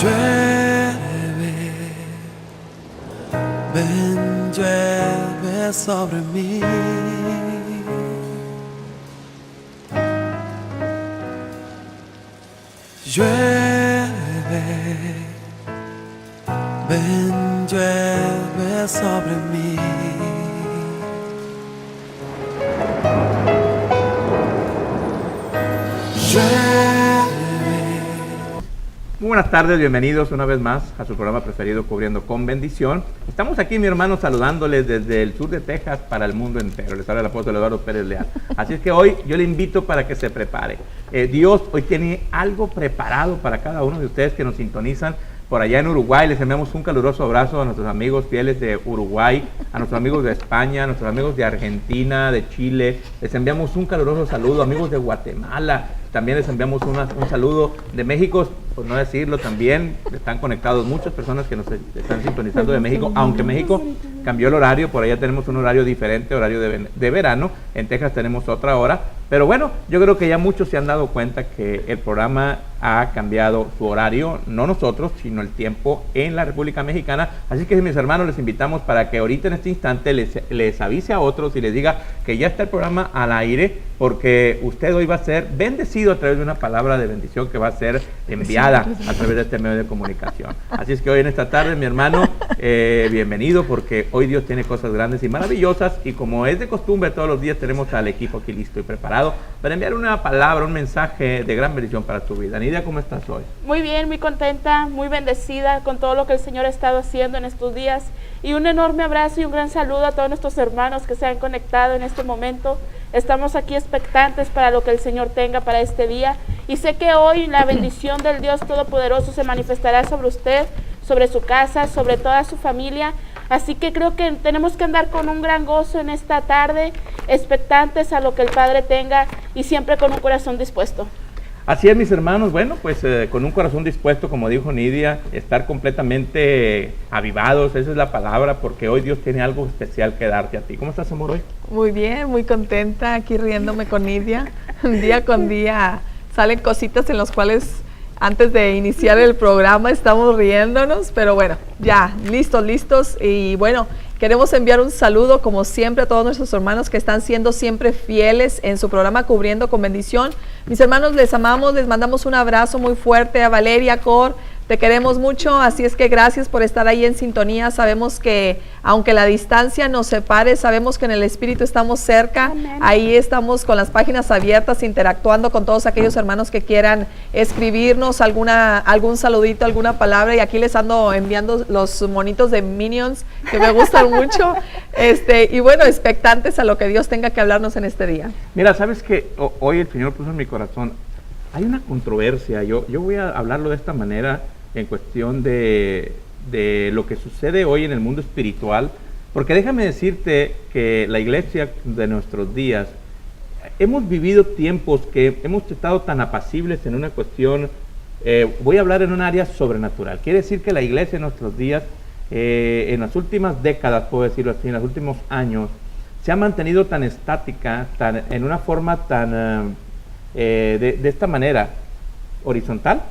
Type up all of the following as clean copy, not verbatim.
Llueve, ven, llueve sobre mí. Llueve, ven, llueve sobre mí. Muy buenas tardes, bienvenidos una vez más a su programa preferido Cubriendo con Bendición. Estamos aquí, mi hermano, saludándoles desde el sur de Texas para el mundo entero. Les habla el apóstol Eduardo Pérez Leal. Así es que hoy yo le invito para que se prepare. Dios hoy tiene algo preparado para cada uno de ustedes que nos sintonizan por allá en Uruguay. Les enviamos un caluroso abrazo a nuestros amigos fieles de Uruguay, a nuestros amigos de España, a nuestros amigos de Argentina, de Chile. Les enviamos un caluroso saludo, amigos de Guatemala. También les enviamos un saludo de México, por no decirlo, también están conectados muchas personas que nos están sintonizando de México, aunque México cambió el horario, por allá tenemos un horario diferente, horario de verano, en Texas tenemos otra hora, pero bueno, yo creo que ya muchos se han dado cuenta que el programa ha cambiado su horario, no nosotros, sino el tiempo en la República Mexicana, así que mis hermanos les invitamos para que ahorita en este instante les avise a otros y les diga que ya está el programa al aire, porque usted hoy va a ser bendecido a través de una palabra de bendición que va a ser enviada a través de este medio de comunicación. Así es que hoy en esta tarde, mi hermano, bienvenido, porque hoy Dios tiene cosas grandes y maravillosas, y como es de costumbre, todos los días tenemos al equipo aquí listo y preparado para enviar una palabra, un mensaje de gran bendición para tu vida. Nidia, ¿cómo estás hoy? Muy bien, muy contenta, muy bendecida con todo lo que el Señor ha estado haciendo en estos días, y un enorme abrazo y un gran saludo a todos nuestros hermanos que se han conectado en este momento. Estamos aquí expectantes para lo que el Señor tenga para este día, y sé que hoy la bendición del Dios Todopoderoso se manifestará sobre usted, sobre su casa, sobre toda su familia. Así que creo que tenemos que andar con un gran gozo en esta tarde, expectantes a lo que el Padre tenga y siempre con un corazón dispuesto. Así es, mis hermanos, bueno, pues con un corazón dispuesto, como dijo Nidia, estar completamente avivados, esa es la palabra, porque hoy Dios tiene algo especial que darte a ti. ¿Cómo estás, amor, hoy? Muy bien, muy contenta, aquí riéndome con Nidia. Día con día salen cositas en las cuales antes de iniciar el programa estamos riéndonos, pero bueno, ya, listos, y bueno, queremos enviar un saludo, como siempre, a todos nuestros hermanos que están siendo siempre fieles en su programa Cubriendo con Bendición. Mis hermanos, les amamos, les mandamos un abrazo muy fuerte a Valeria, Cor, te queremos mucho, así es que gracias por estar ahí en sintonía. Sabemos que aunque la distancia nos separe, sabemos que en el Espíritu estamos cerca. Amén. Ahí estamos con las páginas abiertas, interactuando con todos aquellos hermanos que quieran escribirnos algún saludito, alguna palabra, y aquí les ando enviando los monitos de Minions que me gustan mucho, y bueno, expectantes a lo que Dios tenga que hablarnos en este día. Mira, sabes que hoy el Señor puso en mi corazón, hay una controversia, yo voy a hablarlo de esta manera en cuestión de lo que sucede hoy en el mundo espiritual, porque déjame decirte que la iglesia de nuestros días, hemos vivido tiempos que hemos estado tan apacibles en una cuestión, voy a hablar en un área sobrenatural, quiere decir que la iglesia de nuestros días, en las últimas décadas, puedo decirlo así, en los últimos años, se ha mantenido tan estática, en una forma tan, de esta manera, horizontal.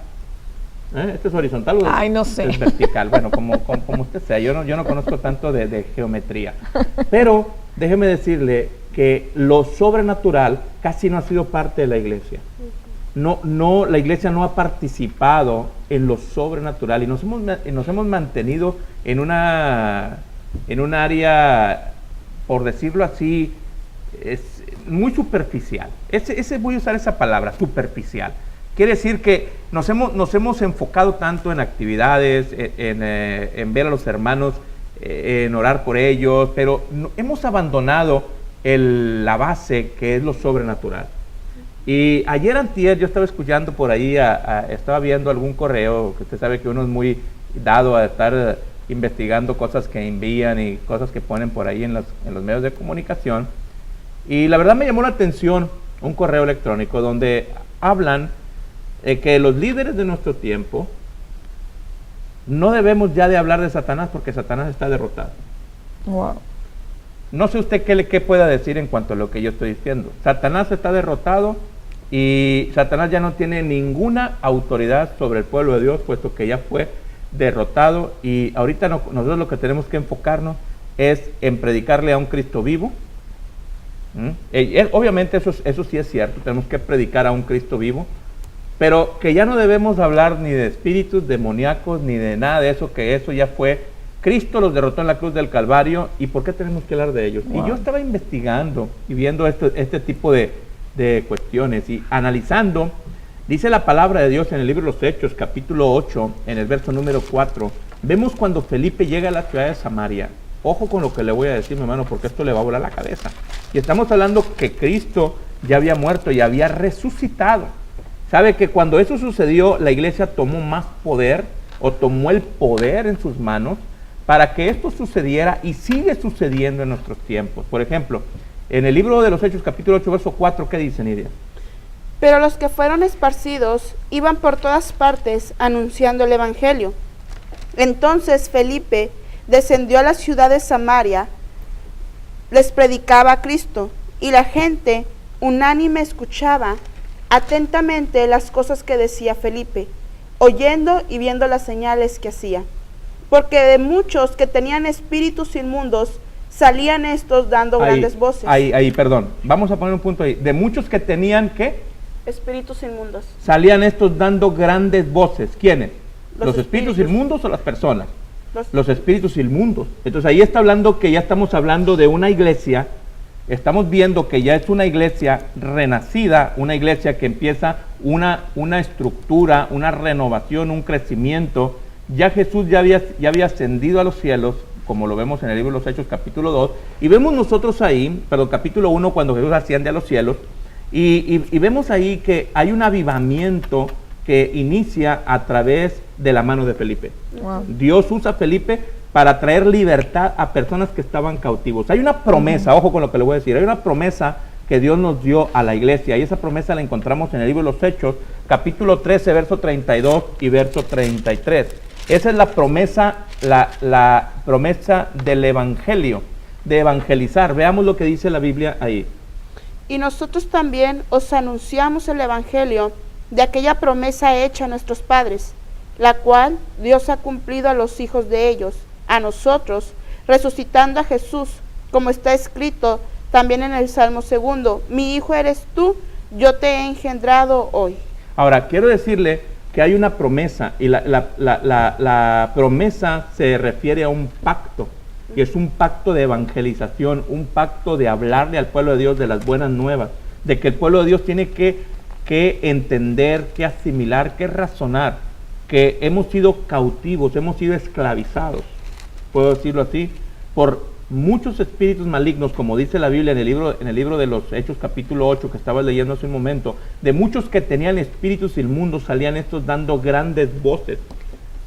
¿Esto es horizontal o Ay, no sé. es vertical? Bueno, como usted sea, yo no conozco tanto de geometría, pero déjeme decirle que lo sobrenatural casi no ha sido parte de la iglesia. No, la iglesia no ha participado en lo sobrenatural, y nos hemos mantenido en un área, por decirlo así, es muy superficial. Voy a usar esa palabra, superficial. Quiere decir que nos hemos enfocado tanto en actividades, en ver a los hermanos, en orar por ellos, pero hemos abandonado la base, que es lo sobrenatural. Y ayer antier yo estaba escuchando por ahí, estaba viendo algún correo, que usted sabe que uno es muy dado a estar investigando cosas que envían y cosas que ponen por ahí en los medios de comunicación, y la verdad me llamó la atención un correo electrónico donde hablan que los líderes de nuestro tiempo no debemos ya de hablar de Satanás, porque Satanás está derrotado. Wow. No sé usted qué pueda decir en cuanto a lo que yo estoy diciendo. Satanás está derrotado, y Satanás ya no tiene ninguna autoridad sobre el pueblo de Dios, puesto que ya fue derrotado. Y ahorita nosotros lo que tenemos que enfocarnos es en predicarle a un Cristo vivo. Obviamente eso sí es cierto, tenemos que predicar a un Cristo vivo, pero que ya no debemos hablar ni de espíritus demoníacos ni de nada de eso, que eso ya fue, Cristo los derrotó en la cruz del Calvario. ¿Y por qué tenemos que hablar de ellos? Wow. Y yo estaba investigando y viendo este tipo de cuestiones y analizando. Dice la palabra de Dios en el libro de los Hechos, capítulo 8, en el verso número 4, vemos cuando Felipe llega a la ciudad de Samaria. Ojo con lo que le voy a decir, mi hermano, porque esto le va a volar la cabeza. Y estamos hablando que Cristo ya había muerto y había resucitado. ¿Sabe que cuando eso sucedió, la iglesia tomó más poder, o tomó el poder en sus manos, para que esto sucediera y sigue sucediendo en nuestros tiempos? Por ejemplo, en el libro de los Hechos, capítulo 8, verso 4, ¿qué dice, Nidia? Pero los que fueron esparcidos iban por todas partes anunciando el evangelio. Entonces Felipe descendió a la ciudad de Samaria, les predicaba a Cristo, y la gente unánime escuchaba atentamente las cosas que decía Felipe, oyendo y viendo las señales que hacía. Porque de muchos que tenían espíritus inmundos, salían estos dando grandes voces. Perdón, vamos a poner un punto ahí. De muchos que tenían, ¿qué? Espíritus inmundos. Salían estos dando grandes voces. ¿Quiénes? ¿Los espíritus espíritus inmundos o las personas? Los espíritus inmundos. Entonces ahí está hablando que ya estamos hablando de una iglesia, estamos viendo que ya es una iglesia renacida, una iglesia que empieza una estructura, una renovación, un crecimiento. Ya Jesús ya había ascendido a los cielos, como lo vemos en el libro de los Hechos, capítulo 2, y vemos nosotros ahí, capítulo 1, cuando Jesús asciende a los cielos, y vemos ahí que hay un avivamiento que inicia a través de la mano de Felipe. Wow. Dios usa a Felipe para traer libertad a personas que estaban cautivos. Hay una promesa, ojo con lo que le voy a decir, hay una promesa que Dios nos dio a la iglesia, y esa promesa la encontramos en el libro de los Hechos, capítulo 13, verso 32 y verso 33. Esa es la promesa, la promesa del evangelio, de evangelizar. Veamos lo que dice la Biblia ahí. Y nosotros también os anunciamos el evangelio de aquella promesa hecha a nuestros padres, la cual Dios ha cumplido a los hijos de ellos, a nosotros, resucitando a Jesús, como está escrito también en el Salmo 2, mi hijo eres tú, yo te he engendrado hoy. Ahora, quiero decirle que hay una promesa, y la promesa se refiere a un pacto, que es un pacto de evangelización, un pacto de hablarle al pueblo de Dios de las buenas nuevas, de que el pueblo de Dios tiene que entender, que asimilar, que razonar, que hemos sido cautivos, hemos sido esclavizados, puedo decirlo así, por muchos espíritus malignos, como dice la Biblia en el libro de los Hechos, capítulo 8, que estaba leyendo hace un momento. De muchos que tenían espíritus inmundos, salían estos dando grandes voces.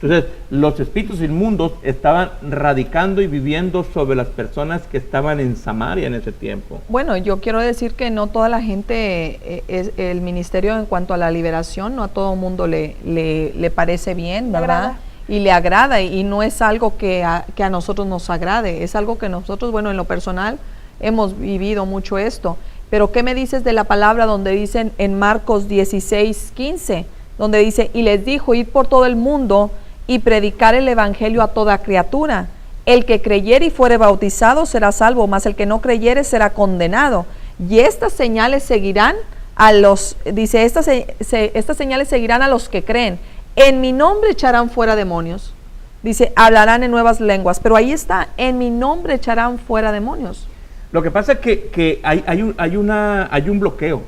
Entonces, los espíritus inmundos estaban radicando y viviendo sobre las personas que estaban en Samaria en ese tiempo. Bueno, yo quiero decir que no toda la gente, el ministerio en cuanto a la liberación, no a todo mundo le parece bien, ¿verdad? Y le agrada, y no es algo que a nosotros nos agrade, es algo que nosotros, bueno, en lo personal hemos vivido mucho esto. Pero ¿qué me dices de la palabra donde dicen en Marcos 16:15, donde dice, y les dijo, id por todo el mundo y predicar el evangelio a toda criatura? El que creyere y fuere bautizado será salvo, mas el que no creyere será condenado. Y estas señales seguirán a los, dice, estas señales seguirán a los que creen. En mi nombre echarán fuera demonios. Dice, hablarán en nuevas lenguas. Pero ahí está, en mi nombre echarán fuera demonios. Lo que pasa es que hay un bloqueo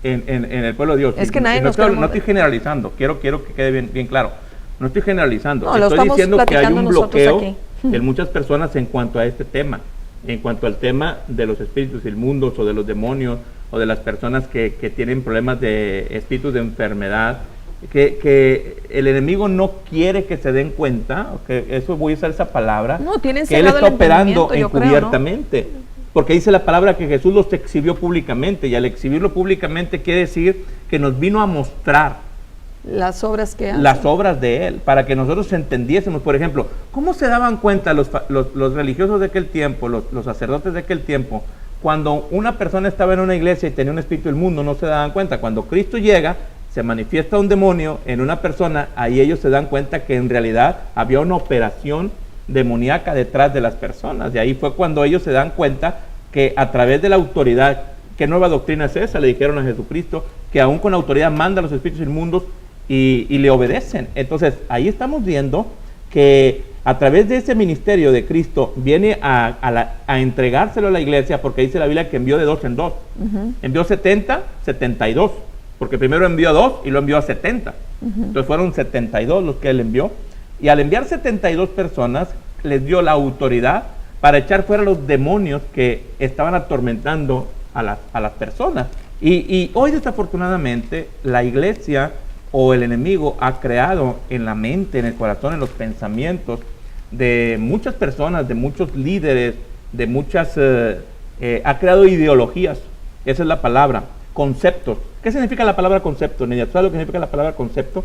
en el pueblo de Dios. Es que nadie no estoy generalizando, quiero que quede bien claro. No estoy generalizando, no, estoy diciendo que hay un bloqueo en muchas personas en cuanto a este tema, en cuanto al tema de los espíritus inmundos o de los demonios o de las personas que tienen problemas de espíritus de enfermedad. Que el enemigo no quiere que se den cuenta, que eso voy a usar esa palabra, no, que él está operando encubiertamente, creo, ¿no? Porque dice la palabra que Jesús los exhibió públicamente, y al exhibirlo públicamente quiere decir que nos vino a mostrar las obras que hace. Las obras de él, para que nosotros entendiésemos. Por ejemplo, ¿cómo se daban cuenta los religiosos de aquel tiempo, los sacerdotes de aquel tiempo, cuando una persona estaba en una iglesia y tenía un espíritu del mundo, no se daban cuenta. Cuando Cristo llega, se manifiesta un demonio en una persona, ahí ellos se dan cuenta que en realidad había una operación demoníaca detrás de las personas. Y ahí fue cuando ellos se dan cuenta que a través de la autoridad, ¿qué nueva doctrina es esa? Le dijeron a Jesucristo, que aún con autoridad manda a los espíritus inmundos y le obedecen. Entonces, ahí estamos viendo que a través de ese ministerio de Cristo viene a entregárselo a la iglesia, porque dice la Biblia que envió de 2 en 2. Envió 70, 72, porque primero envió a 2 y lo envió a 70. Entonces fueron 72 los que él envió. Y al enviar 72 personas, les dio la autoridad para echar fuera los demonios que estaban atormentando a las personas. Y hoy, desafortunadamente, la iglesia o el enemigo ha creado en la mente, en el corazón, en los pensamientos de muchas personas, de muchos líderes, de muchas, ha creado ideologías. Esa es la palabra, conceptos. ¿Qué significa la palabra concepto, Nidia? ¿Sabes lo que significa la palabra concepto?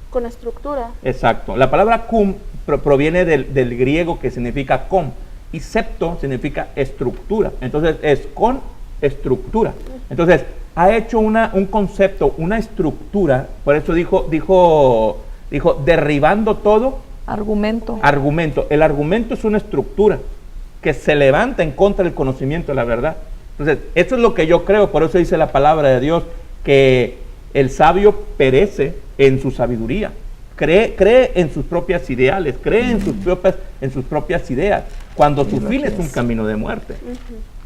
Con estructura. Exacto. La palabra cum proviene del griego, que significa com, y septo significa estructura. Entonces es con estructura. Entonces ha hecho un concepto, una estructura. Por eso dijo derribando todo Argumento. argumento. El argumento es una estructura que se levanta en contra del conocimiento de la verdad. Entonces, eso es lo que yo creo. Por eso dice la palabra de Dios que el sabio perece en su sabiduría. Cree en sus propias ideales, cree en sus propias ideas, cuando su fin es un camino de muerte.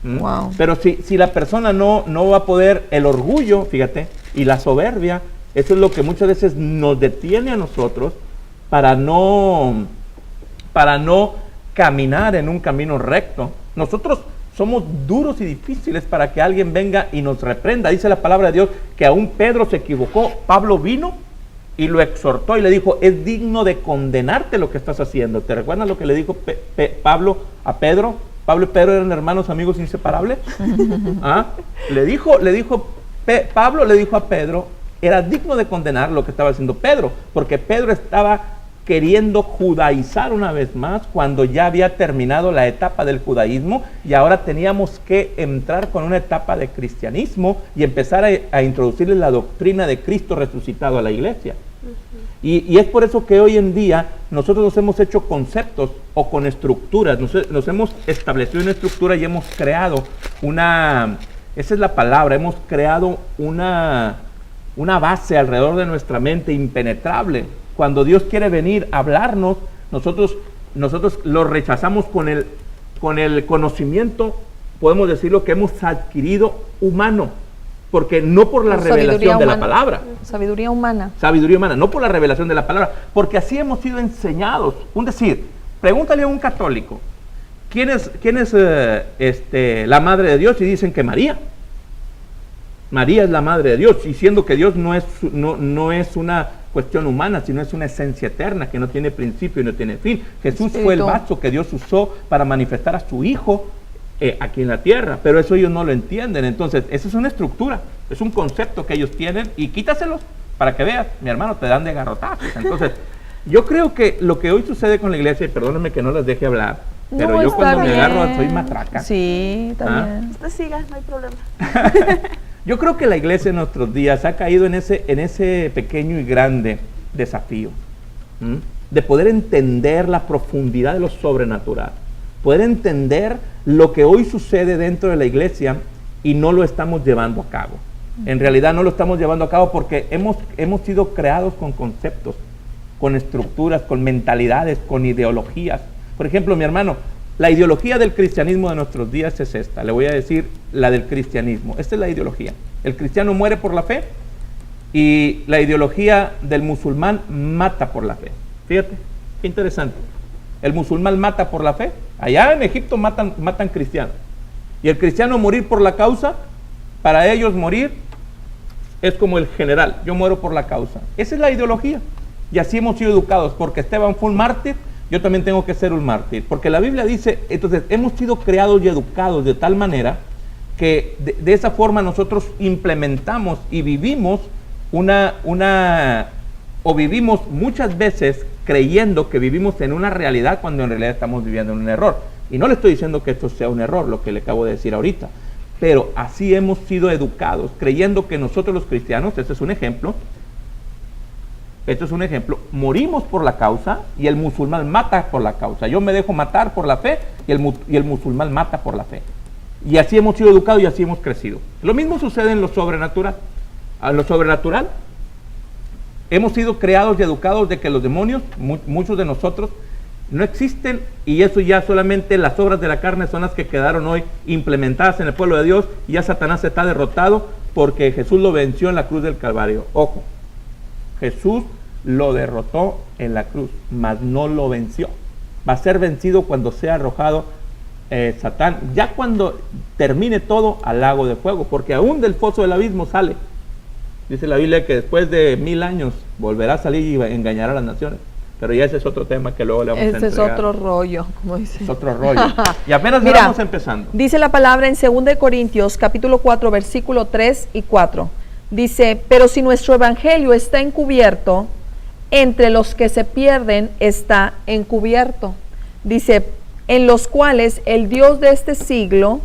Wow. Pero si la persona no va a poder, el orgullo, fíjate, y la soberbia, eso es lo que muchas veces nos detiene a nosotros para no caminar en un camino recto. Nosotros somos duros y difíciles para que alguien venga y nos reprenda. Dice la palabra de Dios que aún Pedro se equivocó. Pablo vino y lo exhortó y le dijo, es digno de condenarte lo que estás haciendo. ¿Te recuerdas lo que le dijo Pablo a Pedro? Pablo y Pedro eran hermanos, amigos inseparables. Pablo le dijo a Pedro, era digno de condenar lo que estaba haciendo Pedro, porque Pedro estaba queriendo judaizar una vez más, cuando ya había terminado la etapa del judaísmo, y ahora teníamos que entrar con una etapa de cristianismo y empezar a introducirle la doctrina de Cristo resucitado a la iglesia. Y es por eso que hoy en día nosotros nos hemos hecho conceptos o con estructuras, nos hemos establecido una estructura y hemos creado esa es la palabra, hemos creado una base alrededor de nuestra mente impenetrable. Cuando Dios quiere venir a hablarnos, nosotros lo rechazamos con el conocimiento, podemos decirlo, que hemos adquirido humano, porque no por la revelación de la palabra. Sabiduría humana. Sabiduría humana, no por la revelación de la palabra, porque así hemos sido enseñados. Pregúntale a un católico, ¿quién es la madre de Dios? Y dicen que María. María es la madre de Dios, y siendo que Dios no es una cuestión humana, sino es una esencia eterna que no tiene principio y no tiene fin. Jesús fue el vaso que Dios usó para manifestar a su Hijo aquí en la tierra, pero eso ellos no lo entienden. Entonces, esa es una estructura, es un concepto que ellos tienen, y quítaselos para que veas, mi hermano, te dan de garrotazos. Entonces, yo creo que lo que hoy sucede con la iglesia, y perdónenme que no les deje hablar, pero yo cuando me agarro soy matraca. Sí, también. Usted siga, no hay problema. Yo creo que la iglesia en nuestros días ha caído en ese pequeño y grande desafío, de poder entender la profundidad de lo sobrenatural, poder entender lo que hoy sucede dentro de la iglesia y no lo estamos llevando a cabo. En realidad no lo estamos llevando a cabo porque hemos sido creados con conceptos, con estructuras, con mentalidades, con ideologías. Por ejemplo, mi hermano, la ideología del cristianismo de nuestros días es esta. Le voy a decir la del cristianismo. Esta es la ideología. El cristiano muere por la fe, y la ideología del musulmán mata por la fe. Fíjate, qué interesante. El musulmán mata por la fe. Allá en Egipto matan cristianos. Y el cristiano morir por la causa, para ellos morir es como el general. Yo muero por la causa. Esa es la ideología. Y así hemos sido educados. Porque Esteban fue un mártir, yo también tengo que ser un mártir, porque la Biblia dice, entonces hemos sido creados y educados de tal manera que de esa forma nosotros implementamos y vivimos vivimos muchas veces creyendo que vivimos en una realidad cuando en realidad estamos viviendo en un error. Y no le estoy diciendo que esto sea un error, lo que le acabo de decir ahorita, Pero así hemos sido educados, creyendo que nosotros los cristianos, este es un ejemplo, morimos por la causa y el musulmán mata por la causa. Yo me dejo matar por la fe y el musulmán mata por la fe. Y así hemos sido educados y así hemos crecido. Lo mismo sucede en lo sobrenatural. A lo sobrenatural, hemos sido creados y educados de que los demonios, muchos de nosotros, no existen, y eso ya solamente las obras de la carne son las que quedaron hoy implementadas en el pueblo de Dios, y ya Satanás está derrotado porque Jesús lo venció en la cruz del Calvario. Ojo, Jesús lo derrotó en la cruz, mas no lo venció. Va a ser vencido cuando sea arrojado Satán, ya cuando termine todo, al lago de fuego, porque aún del foso del abismo sale. Dice la Biblia que después de 1000 años volverá a salir y engañará a las naciones. Pero ya ese es otro tema que luego le vamos a entregar. Ese es otro rollo, como dice. Es otro rollo. Y apenas Mira, vamos empezando. Dice la palabra en 2 Corintios, capítulo 4, versículo 3 y 4. Dice, pero si nuestro evangelio está encubierto, entre los que se pierden está encubierto. Dice, en los cuales el Dios de este siglo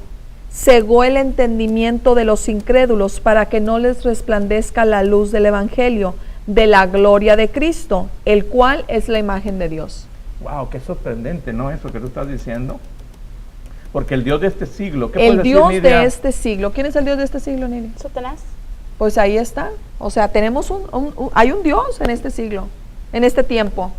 cegó el entendimiento de los incrédulos para que no les resplandezca la luz del evangelio de la gloria de Cristo, el cual es la imagen de Dios. Wow, qué sorprendente, ¿no? Eso que tú estás diciendo. Porque el Dios de este siglo, ¿qué El puedes Dios decir, Nidia? de este siglo. ¿Quién es el Dios de este siglo, Nili? Satanás. Pues ahí está. O sea, tenemos hay un Dios en este siglo, en este tiempo,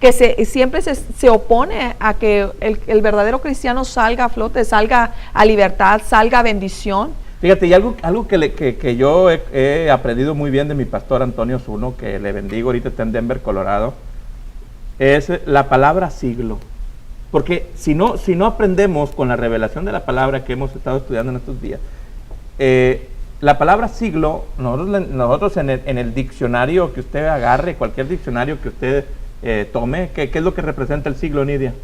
que siempre se opone a que el verdadero cristiano salga a flote, salga a libertad, salga a bendición. Fíjate, y algo que yo he aprendido muy bien de mi pastor Antonio Zuno, que le bendigo, ahorita está en Denver, Colorado, es la palabra siglo. Porque si no aprendemos con la revelación de la palabra que hemos estado estudiando en estos días, la palabra siglo, nosotros en el diccionario que usted agarre, cualquier diccionario que usted tome, ¿qué es lo que representa el siglo, Nidia?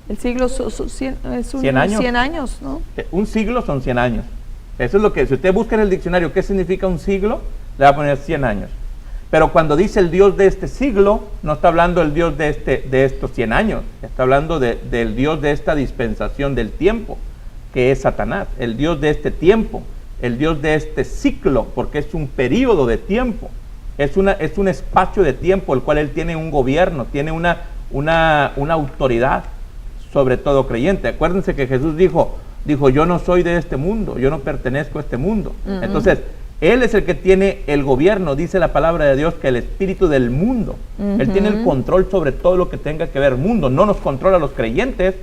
El siglo es 100 años. 100 años, ¿no? Un siglo son 100 años. Eso es lo que, si usted busca en el diccionario qué significa un siglo, le va a poner 100 años. Pero cuando dice el Dios de este siglo, no está hablando el Dios de estos 100 años, está hablando del Dios de esta dispensación del tiempo, que es Satanás, el Dios de este tiempo, el Dios de este ciclo, porque es un periodo de tiempo, es un espacio de tiempo el cual él tiene un gobierno, tiene una autoridad sobre todo creyente. Acuérdense que Jesús dijo, yo no soy de este mundo, yo no pertenezco a este mundo. Entonces, Él es el que tiene el gobierno, dice la palabra de Dios, que el espíritu del mundo. Él tiene el control sobre todo lo que tenga que ver mundo. No nos controla a los creyentes,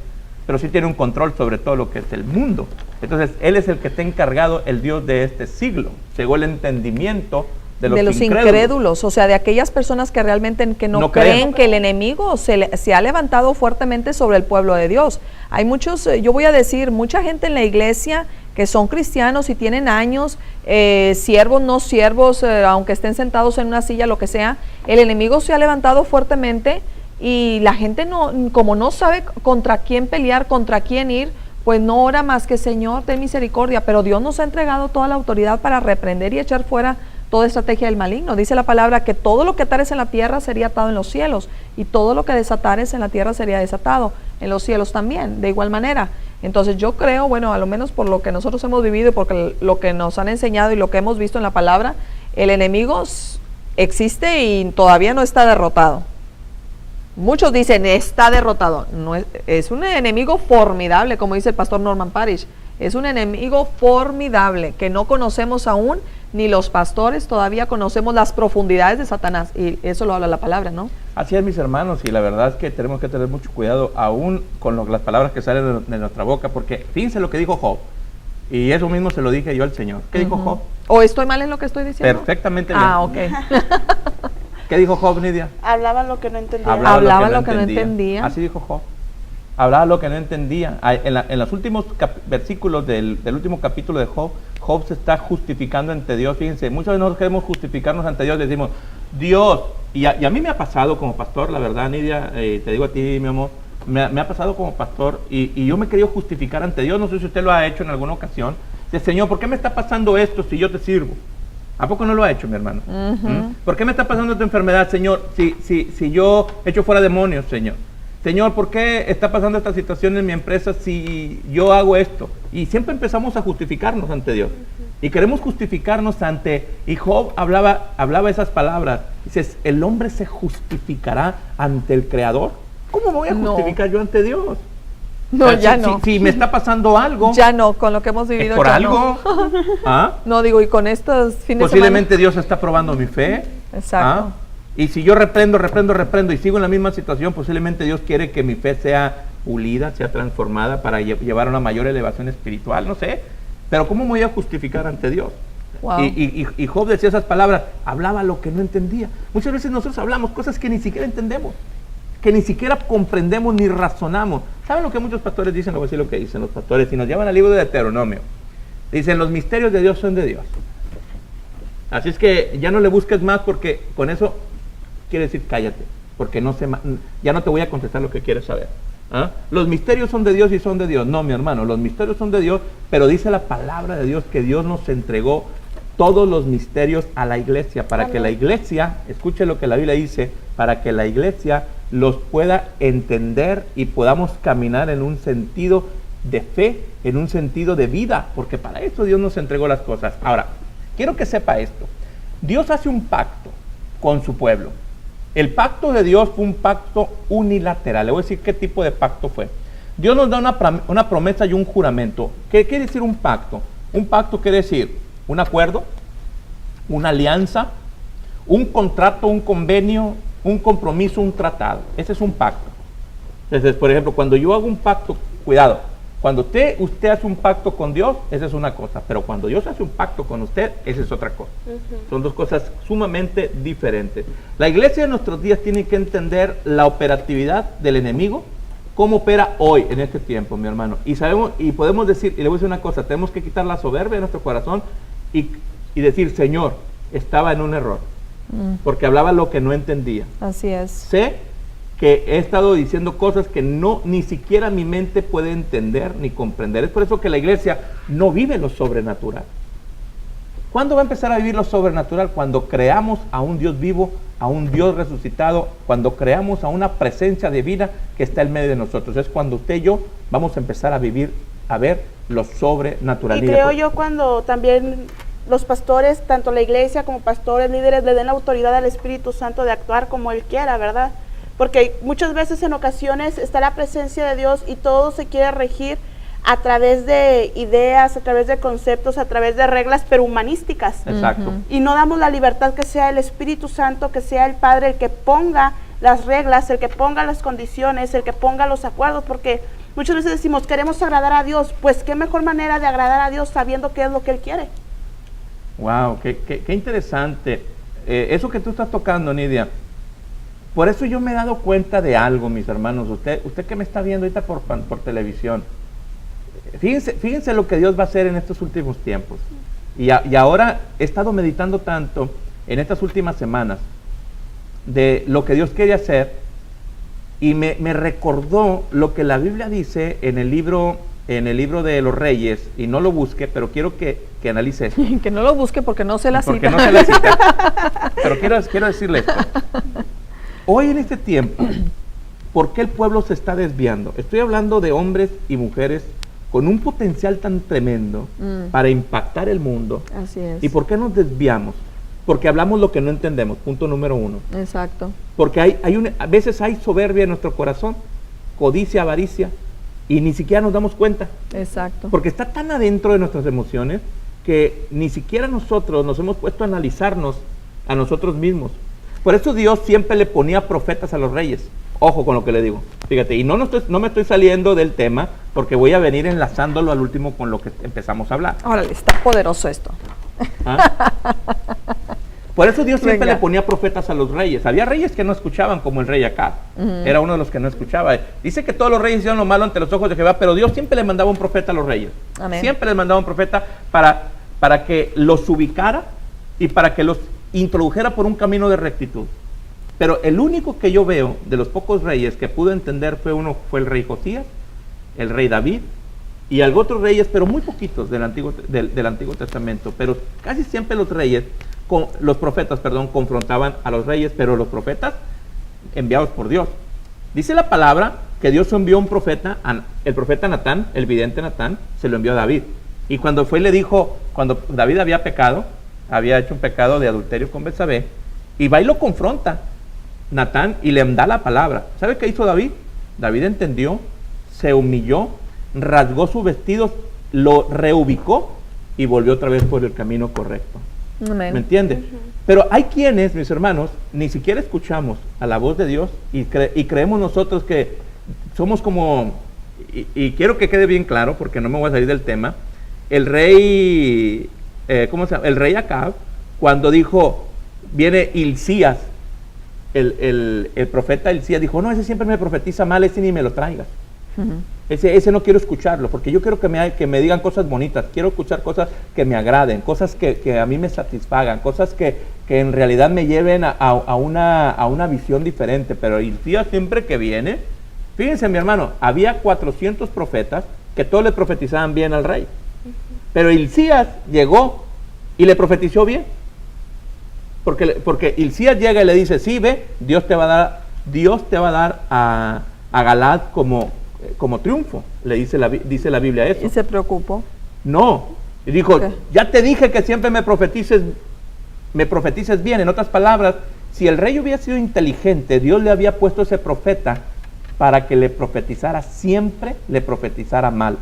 pero sí tiene un control sobre todo lo que es el mundo. Entonces, Él es el que está encargado, el Dios de este siglo. Llegó el entendimiento de los incrédulos, o sea, de aquellas personas que realmente no creen que el enemigo se ha levantado fuertemente sobre el pueblo de Dios. Hay muchos, yo voy a decir, mucha gente en la iglesia que son cristianos y tienen años, siervos, no siervos, aunque estén sentados en una silla, lo que sea, el enemigo se ha levantado fuertemente y la gente como no sabe contra quién pelear, contra quién ir, pues no ora más que Señor, ten misericordia, pero Dios nos ha entregado toda la autoridad para reprender y echar fuera toda estrategia del maligno. Dice la palabra que todo lo que atares en la tierra sería atado en los cielos y todo lo que desatares en la tierra sería desatado en los cielos también, de igual manera. Entonces yo creo, bueno, a lo menos por lo que nosotros hemos vivido y porque lo que nos han enseñado y lo que hemos visto en la palabra, el enemigo existe y todavía no está derrotado. Muchos dicen, está derrotado. No es un enemigo formidable, como dice el pastor Norman Parish. Es un enemigo formidable que no conocemos aún, ni los pastores todavía conocemos las profundidades de Satanás, y eso lo habla la palabra, ¿no? Así es, mis hermanos, y la verdad es que tenemos que tener mucho cuidado aún con las palabras que salen de nuestra boca, porque fíjense lo que dijo Job, y eso mismo se lo dije yo al Señor. ¿Qué dijo Job? ¿O estoy mal en lo que estoy diciendo? Perfectamente bien. Ok. ¿Qué dijo Job, Nidia? Hablaba lo que no entendía. Hablaba lo que no entendía. Así dijo Job. Hablaba lo que no entendía. En los últimos versículos del último capítulo de Job, Job se está justificando ante Dios. Fíjense, muchas veces nosotros queremos justificarnos ante Dios, decimos, Dios, y a mí me ha pasado como pastor, la verdad, Nidia, te digo a ti, mi amor, me ha pasado como pastor, y yo me he querido justificar ante Dios. No sé si usted lo ha hecho en alguna ocasión. Dice, Señor, ¿por qué me está pasando esto si yo te sirvo? ¿A poco no lo ha hecho, mi hermano? ¿Mm? ¿Por qué me está pasando esta enfermedad, Señor, si yo echo fuera demonios, Señor? Señor, ¿por qué está pasando esta situación en mi empresa si yo hago esto? Y siempre empezamos a justificarnos ante Dios. Y queremos justificarnos ante... Y Job hablaba esas palabras. Dices, ¿el hombre se justificará ante el Creador? ¿Cómo me voy a justificar yo ante Dios? No, O sea, ya si, no. Si me está pasando algo... Ya no, con lo que hemos vivido. ¿Es por ya algo? No. ¿Ah? No, digo, y con estos fines Posiblemente Dios está probando mi fe. Exacto. ¿Ah? Y si yo reprendo y sigo en la misma situación, posiblemente Dios quiere que mi fe sea pulida, sea transformada para llevar a una mayor elevación espiritual, no sé. Pero ¿cómo me voy a justificar ante Dios? Wow. Y Job decía esas palabras, hablaba lo que no entendía. Muchas veces nosotros hablamos cosas que ni siquiera entendemos, que ni siquiera comprendemos ni razonamos. ¿Saben lo que muchos pastores dicen? Lo voy a decir lo que dicen los pastores. Si nos llevan al libro de Deuteronomio, dicen, los misterios de Dios son de Dios. Así es que ya no le busques más, porque con eso quiere decir cállate, porque ya no te voy a contestar lo que quieres saber. ¿Ah? Los misterios son de Dios y son de Dios. No, mi hermano, los misterios son de Dios, pero dice la palabra de Dios que Dios nos entregó todos los misterios a la iglesia, para que la iglesia, escuche lo que la Biblia dice, para que la iglesia los pueda entender y podamos caminar en un sentido de fe, en un sentido de vida, porque para eso Dios nos entregó las cosas. Ahora, quiero que sepa esto. Dios hace un pacto con su pueblo. El pacto de Dios fue un pacto unilateral. Le voy a decir qué tipo de pacto fue. Dios nos da una promesa y un juramento. ¿Qué quiere decir un pacto? Un pacto quiere decir un acuerdo, una alianza, un contrato, un convenio, un compromiso, un tratado. Ese es un pacto. Entonces, por ejemplo, cuando yo hago un pacto, cuidado, cuando usted hace un pacto con Dios, esa es una cosa, pero cuando Dios hace un pacto con usted, esa es otra cosa. Son dos cosas sumamente diferentes. La iglesia de nuestros días tiene que entender la operatividad del enemigo, cómo opera hoy, en este tiempo, mi hermano. Y sabemos, y podemos decir, y le voy a decir una cosa, tenemos que quitar la soberbia de nuestro corazón y decir, Señor, estaba en un error, porque hablaba lo que no entendía. Así es. Sé que he estado diciendo cosas que ni siquiera mi mente puede entender ni comprender. Es por eso que la iglesia no vive lo sobrenatural. ¿Cuándo va a empezar a vivir lo sobrenatural? Cuando creamos a un Dios vivo, a un Dios resucitado, cuando creamos a una presencia de vida que está en medio de nosotros. Es cuando usted y yo vamos a empezar a vivir, a ver lo sobrenatural. Y creo yo cuando también los pastores, tanto la iglesia como pastores, líderes, le den la autoridad al Espíritu Santo de actuar como Él quiera, ¿verdad? Porque muchas veces en ocasiones está la presencia de Dios y todo se quiere regir a través de ideas, a través de conceptos, a través de reglas, pero humanísticas. Exacto. Y no damos la libertad que sea el Espíritu Santo, que sea el Padre el que ponga las reglas, el que ponga las condiciones, el que ponga los acuerdos, porque muchas veces decimos, queremos agradar a Dios. Pues qué mejor manera de agradar a Dios sabiendo qué es lo que Él quiere. Wow, qué interesante. Eso que tú estás tocando, Nidia. Por eso yo me he dado cuenta de algo, mis hermanos. Usted que me está viendo ahorita por televisión. Fíjense lo que Dios va a hacer en estos últimos tiempos. Y ahora he estado meditando tanto en estas últimas semanas de lo que Dios quiere hacer, y me recordó lo que la Biblia dice en el libro de los Reyes, y no lo busque, pero quiero que analice esto. Que no lo busque porque no se la cita. Porque no se la cita. Pero quiero decirle esto. Hoy en este tiempo, ¿por qué el pueblo se está desviando? Estoy hablando de hombres y mujeres con un potencial tan tremendo para impactar el mundo. Así es. ¿Y por qué nos desviamos? Porque hablamos lo que no entendemos, punto número 1. Exacto. Porque a veces hay soberbia en nuestro corazón, codicia, avaricia, y ni siquiera nos damos cuenta. Exacto. Porque está tan adentro de nuestras emociones que ni siquiera nosotros nos hemos puesto a analizarnos a nosotros mismos. Por eso Dios siempre le ponía profetas a los reyes. Ojo con lo que le digo. Fíjate, y no me estoy saliendo del tema, porque voy a venir enlazándolo al último con lo que empezamos a hablar. Órale, está poderoso esto. ¿Ah? Por eso Dios siempre Venga. le ponía profetas a los reyes. Había reyes que no escuchaban, como el rey Acab. Era uno de los que no escuchaba. Dice que todos los reyes hicieron lo malo ante los ojos de Jehová, pero Dios siempre le mandaba un profeta a los reyes. Amén. Siempre les mandaba un profeta para que los ubicara y para que los introdujera por un camino de rectitud. Pero el único que yo veo de los pocos reyes que pudo entender fue el rey Josías, el rey David y algo otros reyes, pero muy poquitos del Antiguo Testamento. Pero casi siempre los profetas confrontaban a los reyes, pero los profetas enviados por Dios. Dice la palabra que Dios envió un profeta, el profeta Natán, el vidente Natán, se lo envió a David. Y cuando fue y le dijo, cuando David había pecado, había hecho un pecado de adulterio con Betsabé, y va y lo confronta Natán y le da la palabra. ¿Sabe qué hizo David? David entendió, se humilló, rasgó sus vestidos, lo reubicó y volvió otra vez por el camino correcto. Amén. ¿Me entiende? Pero hay quienes, mis hermanos, ni siquiera escuchamos a la voz de Dios y creemos nosotros que somos como, y quiero que quede bien claro porque no me voy a salir del tema, el rey, ¿cómo se llama? El rey Acab, cuando dijo, viene Hilcías, el profeta Hilcías dijo, no, ese siempre me profetiza mal, ese ni me lo traigas. Ese no quiero escucharlo, porque yo quiero que me digan cosas bonitas, quiero escuchar cosas que me agraden, cosas que a mí me satisfagan, cosas que en realidad me lleven a una visión diferente. Pero Hilcías siempre que viene, fíjense mi hermano, había 400 profetas que todos le profetizaban bien al rey, pero Hilcías llegó y le profetizó bien, porque Hilcías llega y le dice, sí, ve, Dios te va a dar a Galaad como triunfo, dice la Biblia eso. ¿Y se preocupó? No, y dijo, ¿Qué? ya te dije que siempre me profetices bien. En otras palabras, si el rey hubiera sido inteligente, Dios le había puesto ese profeta para que le profetizara, siempre le profetizara mal,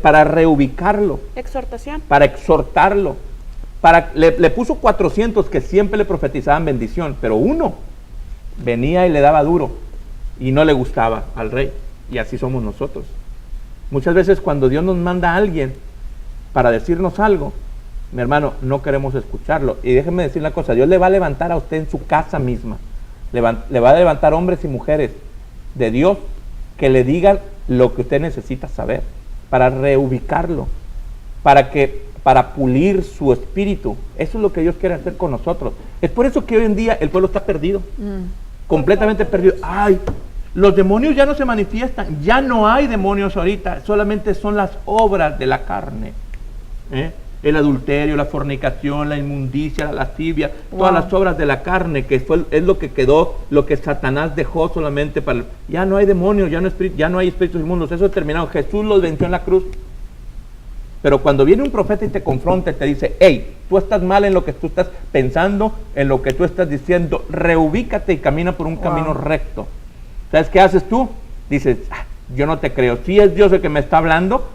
para reubicarlo, Exhortación. para exhortarlo, le puso 400 que siempre le profetizaban bendición, pero uno venía y le daba duro y no le gustaba al rey. Y así somos nosotros. Muchas veces cuando Dios nos manda a alguien para decirnos algo, mi hermano, no queremos escucharlo. Y déjeme decir una cosa, Dios le va a levantar a usted en su casa misma, le va a levantar hombres y mujeres de Dios que le digan lo que usted necesita saber, para reubicarlo, para pulir su espíritu. Eso es lo que Dios quiere hacer con nosotros. Es por eso que hoy en día el pueblo está perdido, completamente perdido. Ay, los demonios ya no se manifiestan, ya no hay demonios ahorita, solamente son las obras de la carne, el adulterio, la fornicación, la inmundicia, la lascivia, todas las obras de la carne, que es lo que quedó, lo que Satanás dejó solamente para... Ya no hay demonios, ya no hay espíritus inmundos, eso es terminado. Jesús los venció en la cruz. Pero cuando viene un profeta y te confronta y te dice, hey, tú estás mal en lo que tú estás pensando, en lo que tú estás diciendo, reubícate y camina por un camino recto. ¿Sabes qué haces tú? Dices, yo no te creo. Si es Dios el que me está hablando,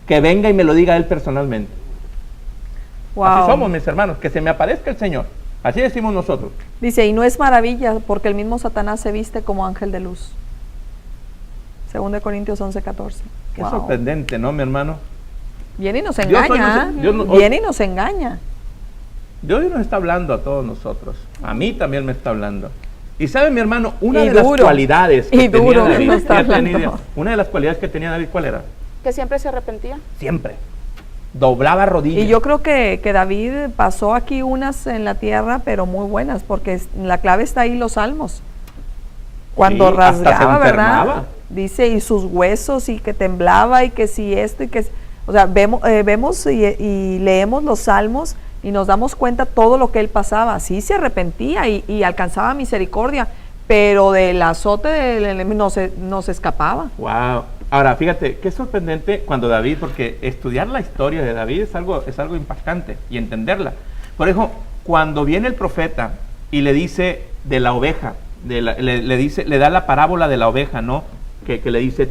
que venga y me lo diga Él personalmente. Así somos, mis hermanos, que se me aparezca el Señor. Así decimos nosotros. Dice, y no es maravilla, porque el mismo Satanás se viste como ángel de luz. 2 Corintios 11:14. Qué sorprendente, ¿no, mi hermano? Viene y nos engaña. Viene y nos engaña. Dios nos está hablando a todos nosotros. A mí también me está hablando. Y sabe, mi hermano, una de las cualidades que tenía David, una de las cualidades que tenía David, ¿cuál era? Que siempre se arrepentía. Siempre. Doblaba rodillas. Y yo creo que David pasó aquí unas en la tierra, pero muy buenas, porque la clave está ahí, los salmos. Cuando rasgaba, ¿verdad? Dice, y sus huesos, y que temblaba, y que si esto, y que... O sea, vemos y leemos los salmos y nos damos cuenta todo lo que él pasaba. Sí se arrepentía y alcanzaba misericordia, pero del azote del enemigo no se escapaba. Wow. Ahora, fíjate, qué sorprendente cuando David, porque estudiar la historia de David es algo impactante y entenderla. Por ejemplo, cuando viene el profeta y le dice de la oveja, le da la parábola de la oveja, ¿no? Que le dice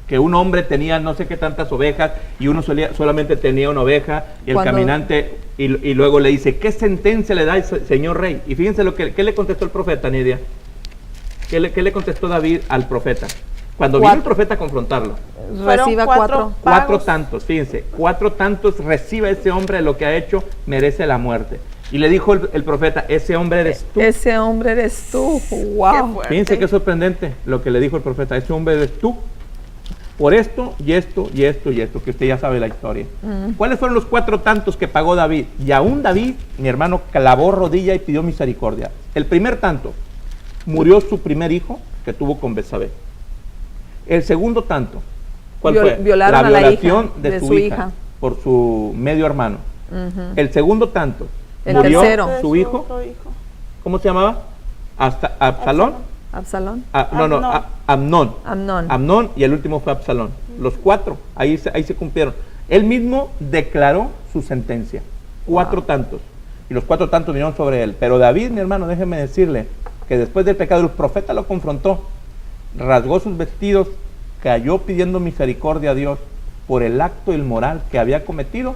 que un hombre tenía no sé qué tantas ovejas y uno solamente tenía una oveja y el caminante, y luego le dice, ¿qué sentencia le da el señor rey? Y fíjense ¿qué le contestó el profeta, Nidia? ¿Qué le contestó David al profeta? Cuando vino el profeta a confrontarlo. Reciba 4 tantos, fíjense, 4 tantos reciba ese hombre de lo que ha hecho, merece la muerte. Y le dijo el profeta, ese hombre eres tú. Ese hombre eres tú, wow. Fíjense qué sorprendente lo que le dijo el profeta, ese hombre eres tú. Por esto, y esto, y esto, y esto, que usted ya sabe la historia. ¿Cuáles fueron los 4 tantos que pagó David? Y aún David, mi hermano, clavó rodilla y pidió misericordia. El primer tanto, murió su primer hijo que tuvo con Betsabé. El segundo tanto, ¿cuál fue? Violaron la violación de su hija por su medio hermano. El segundo tanto, el murió tercero. su hijo. ¿Cómo se llamaba? Absalón. Absalón. Amnón. Amnón. Amnón y el último fue Absalón. Los 4, ahí se cumplieron. Él mismo declaró su sentencia. 4 tantos. Y los 4 tantos vinieron sobre él. Pero David, mi hermano, déjeme decirle que después del pecado, el profeta lo confrontó, rasgó sus vestidos, cayó pidiendo misericordia a Dios por el acto inmoral que había cometido,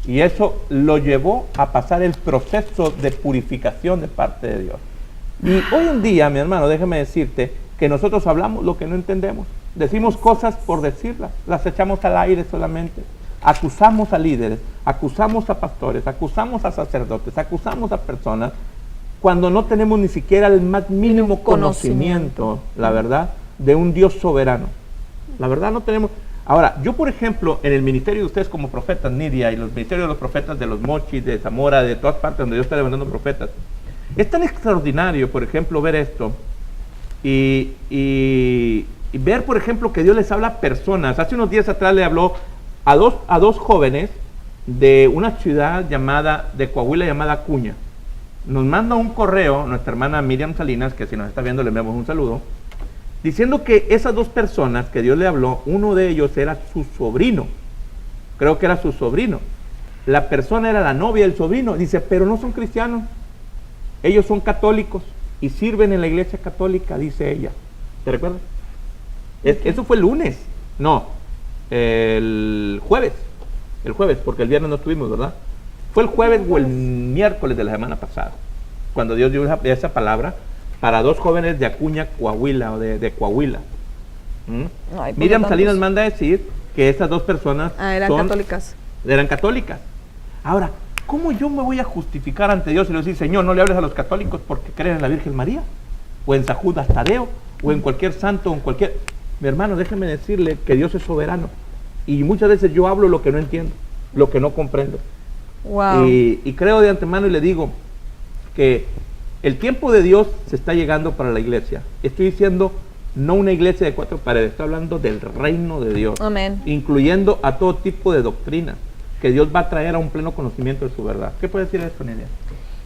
y eso lo llevó a pasar el proceso de purificación de parte de Dios. Y hoy en día, mi hermano, déjeme decirte que nosotros hablamos lo que no entendemos. Decimos cosas por decirlas, las echamos al aire solamente. Acusamos a líderes, acusamos a pastores, acusamos a sacerdotes, acusamos a personas cuando no tenemos ni siquiera el más mínimo conocimiento, la verdad, de un Dios soberano. La verdad no tenemos. Ahora, yo por ejemplo, en el ministerio de ustedes como profetas, Nidia, y los ministerios de los profetas de los Mochis, de Zamora, de todas partes donde Dios está levantando profetas, es tan extraordinario, por ejemplo, ver esto y ver, por ejemplo, que Dios les habla a personas. Hace unos días atrás le habló a dos jóvenes de una ciudad de Coahuila llamada Acuña. Nos manda un correo nuestra hermana Miriam Salinas, que si nos está viendo le enviamos un saludo, diciendo que esas 2 personas que Dios le habló, uno de ellos era su sobrino, creo que era su sobrino, la persona era la novia del sobrino, dice, pero no son cristianos, ellos son católicos y sirven en la iglesia católica, dice ella. ¿Te recuerdas? Eso fue el lunes, no, el jueves, porque el viernes no estuvimos, ¿verdad? Fue el jueves o el miércoles de la semana pasada, cuando Dios dio esa palabra para 2 jóvenes de Acuña, Coahuila, o de Coahuila. Ay, Miriam Salinas manda a decir que esas 2 personas eran católicas. Eran católicas. Ahora, ¿cómo yo me voy a justificar ante Dios y le voy a decir, Señor, no le hables a los católicos porque creen en la Virgen María, o en San Judas Tadeo, o en cualquier santo, o en cualquier... Mi hermano, déjeme decirle que Dios es soberano, y muchas veces yo hablo lo que no entiendo, lo que no comprendo. Wow. Y creo de antemano y le digo que el tiempo de Dios se está llegando para la iglesia. Estoy diciendo no una iglesia de 4 paredes, estoy hablando del reino de Dios. Amén. Incluyendo a todo tipo de doctrina que Dios va a traer a un pleno conocimiento de su verdad. ¿Qué puede decir de esto, Nidia?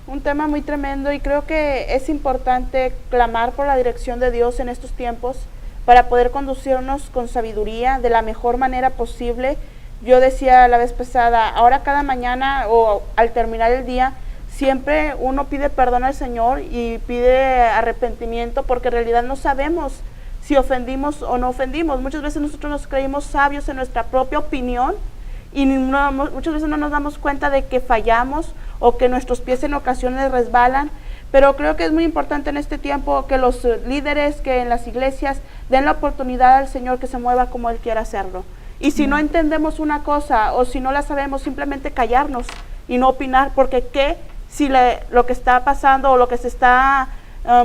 Un tema muy tremendo, y creo que es importante clamar por la dirección de Dios en estos tiempos para poder conducirnos con sabiduría de la mejor manera posible. Yo decía la vez pasada, ahora cada mañana o al terminar el día, siempre uno pide perdón al Señor y pide arrepentimiento, porque en realidad no sabemos si ofendimos o no ofendimos. Muchas veces nosotros nos creímos sabios en nuestra propia opinión y muchas veces no nos damos cuenta de que fallamos o que nuestros pies en ocasiones resbalan. Pero creo que es muy importante en este tiempo que los líderes, que en las iglesias den la oportunidad al Señor que se mueva como Él quiera hacerlo. Y si no entendemos una cosa o si no la sabemos, simplemente callarnos y no opinar, porque ¿qué si lo que está pasando o lo que se está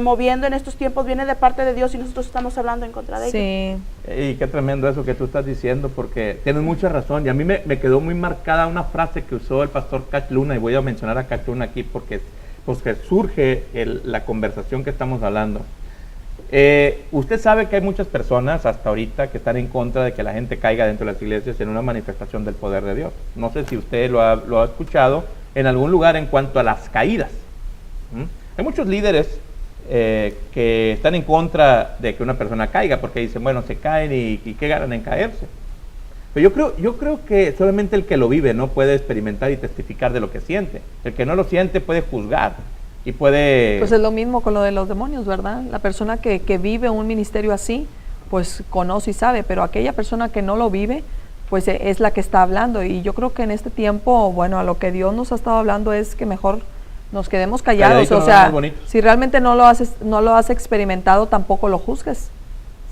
moviendo en estos tiempos viene de parte de Dios y nosotros estamos hablando en contra de ello? Sí. Y qué tremendo eso que tú estás diciendo, porque tienes mucha razón. Y a mí me quedó muy marcada una frase que usó el pastor Cash Luna, y voy a mencionar a Cash Luna aquí porque surge la conversación que estamos hablando. Usted sabe que hay muchas personas hasta ahorita que están en contra de que la gente caiga dentro de las iglesias en una manifestación del poder de Dios. No sé si usted lo ha escuchado en algún lugar en cuanto a las caídas. Hay muchos líderes que están en contra de que una persona caiga, porque dicen, bueno, se caen y qué ganan en caerse. Pero yo creo que solamente el que lo vive no puede experimentar y testificar de lo que siente. El que no lo siente puede juzgar y puede... Pues es lo mismo con lo de los demonios, ¿verdad? La persona que vive un ministerio así, pues conoce y sabe, pero aquella persona que no lo vive, pues es la que está hablando. Y yo creo que en este tiempo, bueno, a lo que Dios nos ha estado hablando es que mejor nos quedemos callados. O sea, si realmente no lo has experimentado, tampoco lo juzgues.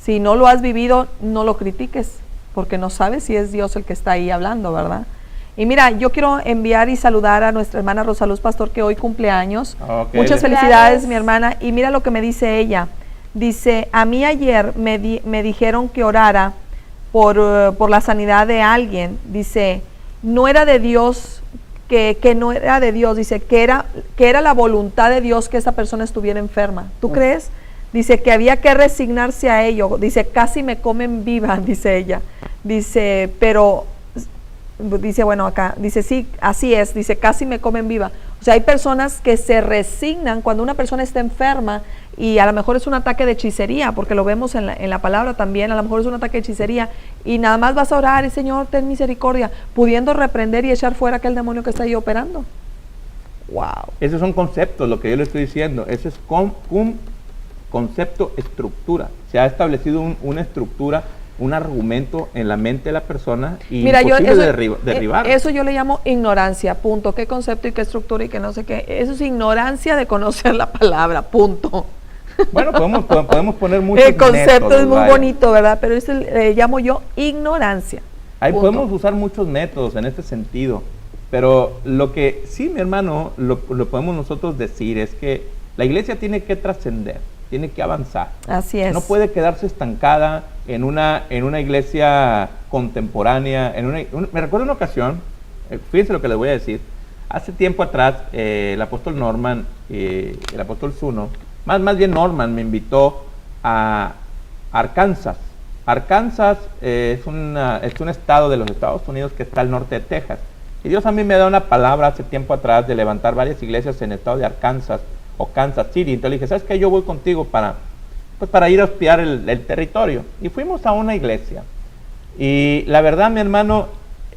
Si no lo has vivido, no lo critiques, porque no sabes si es Dios el que está ahí hablando, ¿verdad? Y mira, yo quiero enviar y saludar a nuestra hermana Rosaluz Pastor, que hoy cumple años. Okay. Muchas felicidades, mi hermana. Y mira lo que me dice ella. Dice, a mí ayer me dijeron que orara por la sanidad de alguien. Dice, no era de Dios, que no era de Dios. Dice, que era la voluntad de Dios que esa persona estuviera enferma. ¿Tú crees? Dice que había que resignarse a ello. Dice, casi me comen viva, dice ella. Dice, pero dice, bueno, acá, dice, sí, así es, dice, casi me comen viva. O sea, hay personas que se resignan cuando una persona está enferma y a lo mejor es un ataque de hechicería, porque lo vemos en la palabra también, a lo mejor es un ataque de hechicería, y nada más vas a orar y Señor, ten misericordia, pudiendo reprender y echar fuera aquel demonio que está ahí operando. Wow. Esos son conceptos, lo que yo le estoy diciendo. Ese es un concepto, estructura. Se ha establecido una estructura, un argumento en la mente de la persona y mira, imposible derribar. Eso yo le llamo ignorancia, punto. ¿Qué concepto y qué estructura y qué no sé qué? Eso es ignorancia de conocer la palabra, punto. Bueno, podemos poner muchos el concepto métodos, es muy vaya. bonito, ¿verdad? Pero eso le llamo yo ignorancia. Ahí punto. podemos usar muchos métodos en este sentido, pero lo que sí, mi hermano, lo podemos nosotros decir es que la iglesia tiene que trascender, tiene que avanzar. Así es. No puede quedarse estancada en una iglesia contemporánea. Me recuerdo una ocasión, fíjense lo que les voy a decir. Hace tiempo atrás, el apóstol Norman, el apóstol Zuno, más bien Norman, me invitó a Arkansas. Arkansas es un estado de los Estados Unidos que está al norte de Texas. Y Dios a mí me da una palabra hace tiempo atrás de levantar varias iglesias en el estado de Arkansas o Kansas City. Entonces le dije, ¿sabes qué? Yo voy contigo para ir a espiar el territorio. Y fuimos a una iglesia. Y la verdad, mi hermano,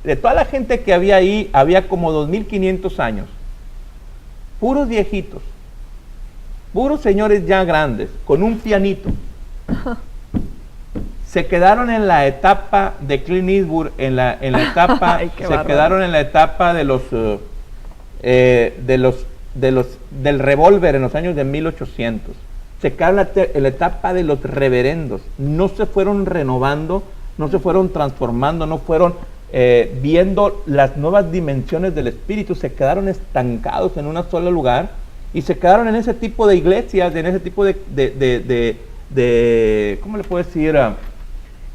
de toda la gente que había ahí, había como 2,500 años. Puros viejitos. Puros señores ya grandes, con un pianito. Se quedaron en la etapa de Clint Eastwood, en la etapa, Ay, quedaron en la etapa del revólver en los años de 1800. Se quedaron en la etapa de los reverendos. No se fueron renovando, no se fueron transformando, no fueron viendo las nuevas dimensiones del espíritu. Se quedaron estancados en un solo lugar y se quedaron en ese tipo de iglesias, en ese tipo de ¿cómo le puedo decir?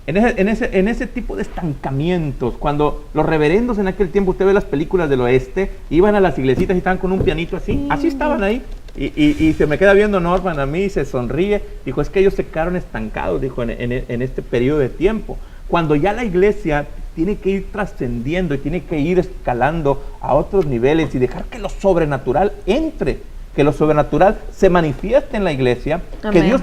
En ese tipo de estancamientos. Cuando los reverendos en aquel tiempo, usted ve las películas del oeste, iban a las iglesitas y estaban con un pianito así, así estaban ahí. Y se me queda viendo Norman a mí y se sonríe. Dijo, es que ellos se quedaron estancados, dijo, en este periodo de tiempo. Cuando ya la iglesia tiene que ir trascendiendo y tiene que ir escalando a otros niveles y dejar que lo sobrenatural entre, que lo sobrenatural se manifieste en la iglesia. Amén. Que Dios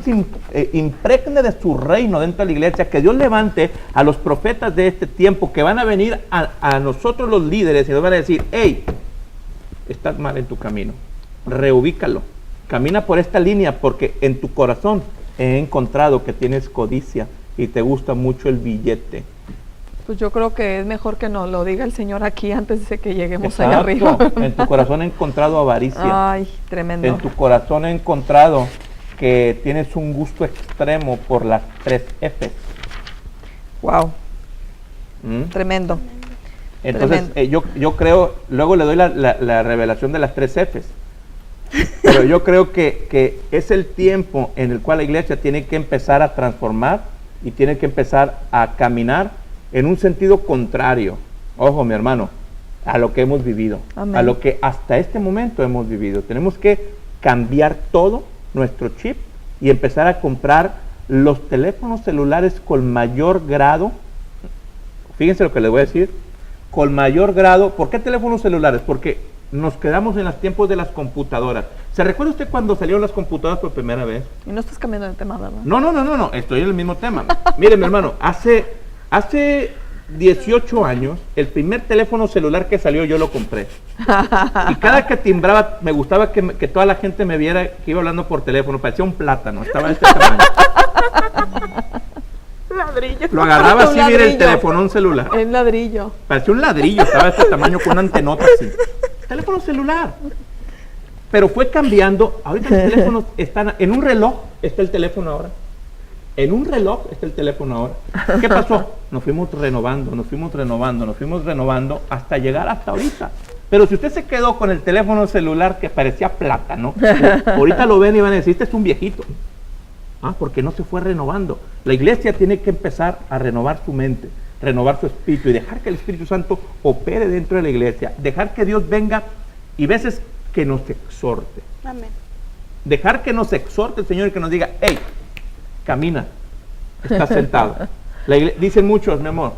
impregne de su reino dentro de la iglesia, que Dios levante a los profetas de este tiempo que van a venir a nosotros los líderes y nos van a decir, hey, estás mal en tu camino, reubícalo, camina por esta línea porque en tu corazón he encontrado que tienes codicia y te gusta mucho el billete. Pues yo creo que es mejor que nos lo diga el Señor aquí antes de que lleguemos Exacto. allá arriba. En tu corazón he encontrado avaricia. Ay, tremendo. En tu corazón he encontrado que tienes un gusto extremo por las 3 Fs. Wow. Tremendo. Entonces, yo creo, luego le doy la revelación de las 3 Fs. Pero yo creo que es el tiempo en el cual la iglesia tiene que empezar a transformar y tiene que empezar a caminar en un sentido contrario, ojo mi hermano, a lo que hemos vivido. Amén. A lo que hasta este momento hemos vivido. Tenemos que cambiar todo nuestro chip y empezar a comprar los teléfonos celulares con mayor grado. Fíjense lo que les voy a decir, con mayor grado. ¿Por qué teléfonos celulares? Porque nos quedamos en los tiempos de las computadoras. ¿Se recuerda usted cuando salieron las computadoras por primera vez? Y no estás cambiando de tema, ¿verdad? No, estoy en el mismo tema. Mire, mi hermano, hace 18 años, el primer teléfono celular que salió yo lo compré. Y cada que timbraba, me gustaba que toda la gente me viera que iba hablando por teléfono. Parecía un plátano, estaba de este tamaño. Ladrillo. Lo agarraba así, mira el teléfono, un celular. En ladrillo. Parecía un ladrillo, estaba de este tamaño con una antenota así. Teléfono celular. Pero fue cambiando. Ahorita los teléfonos están, en un reloj está el teléfono ahora. En un reloj está el teléfono ahora. ¿Qué pasó? Nos fuimos renovando hasta llegar hasta ahorita. Pero si usted se quedó con el teléfono celular que parecía plátano, ahorita lo ven y van a decir, este es un viejito. Porque no se fue renovando. La iglesia tiene que empezar a renovar su mente, renovar su espíritu y dejar que el Espíritu Santo opere dentro de la iglesia. Dejar que Dios venga y veces que nos exhorte. Amén. Dejar que nos exhorte el Señor y que nos diga, hey, camina, estás sentado. Dicen muchos, mi amor,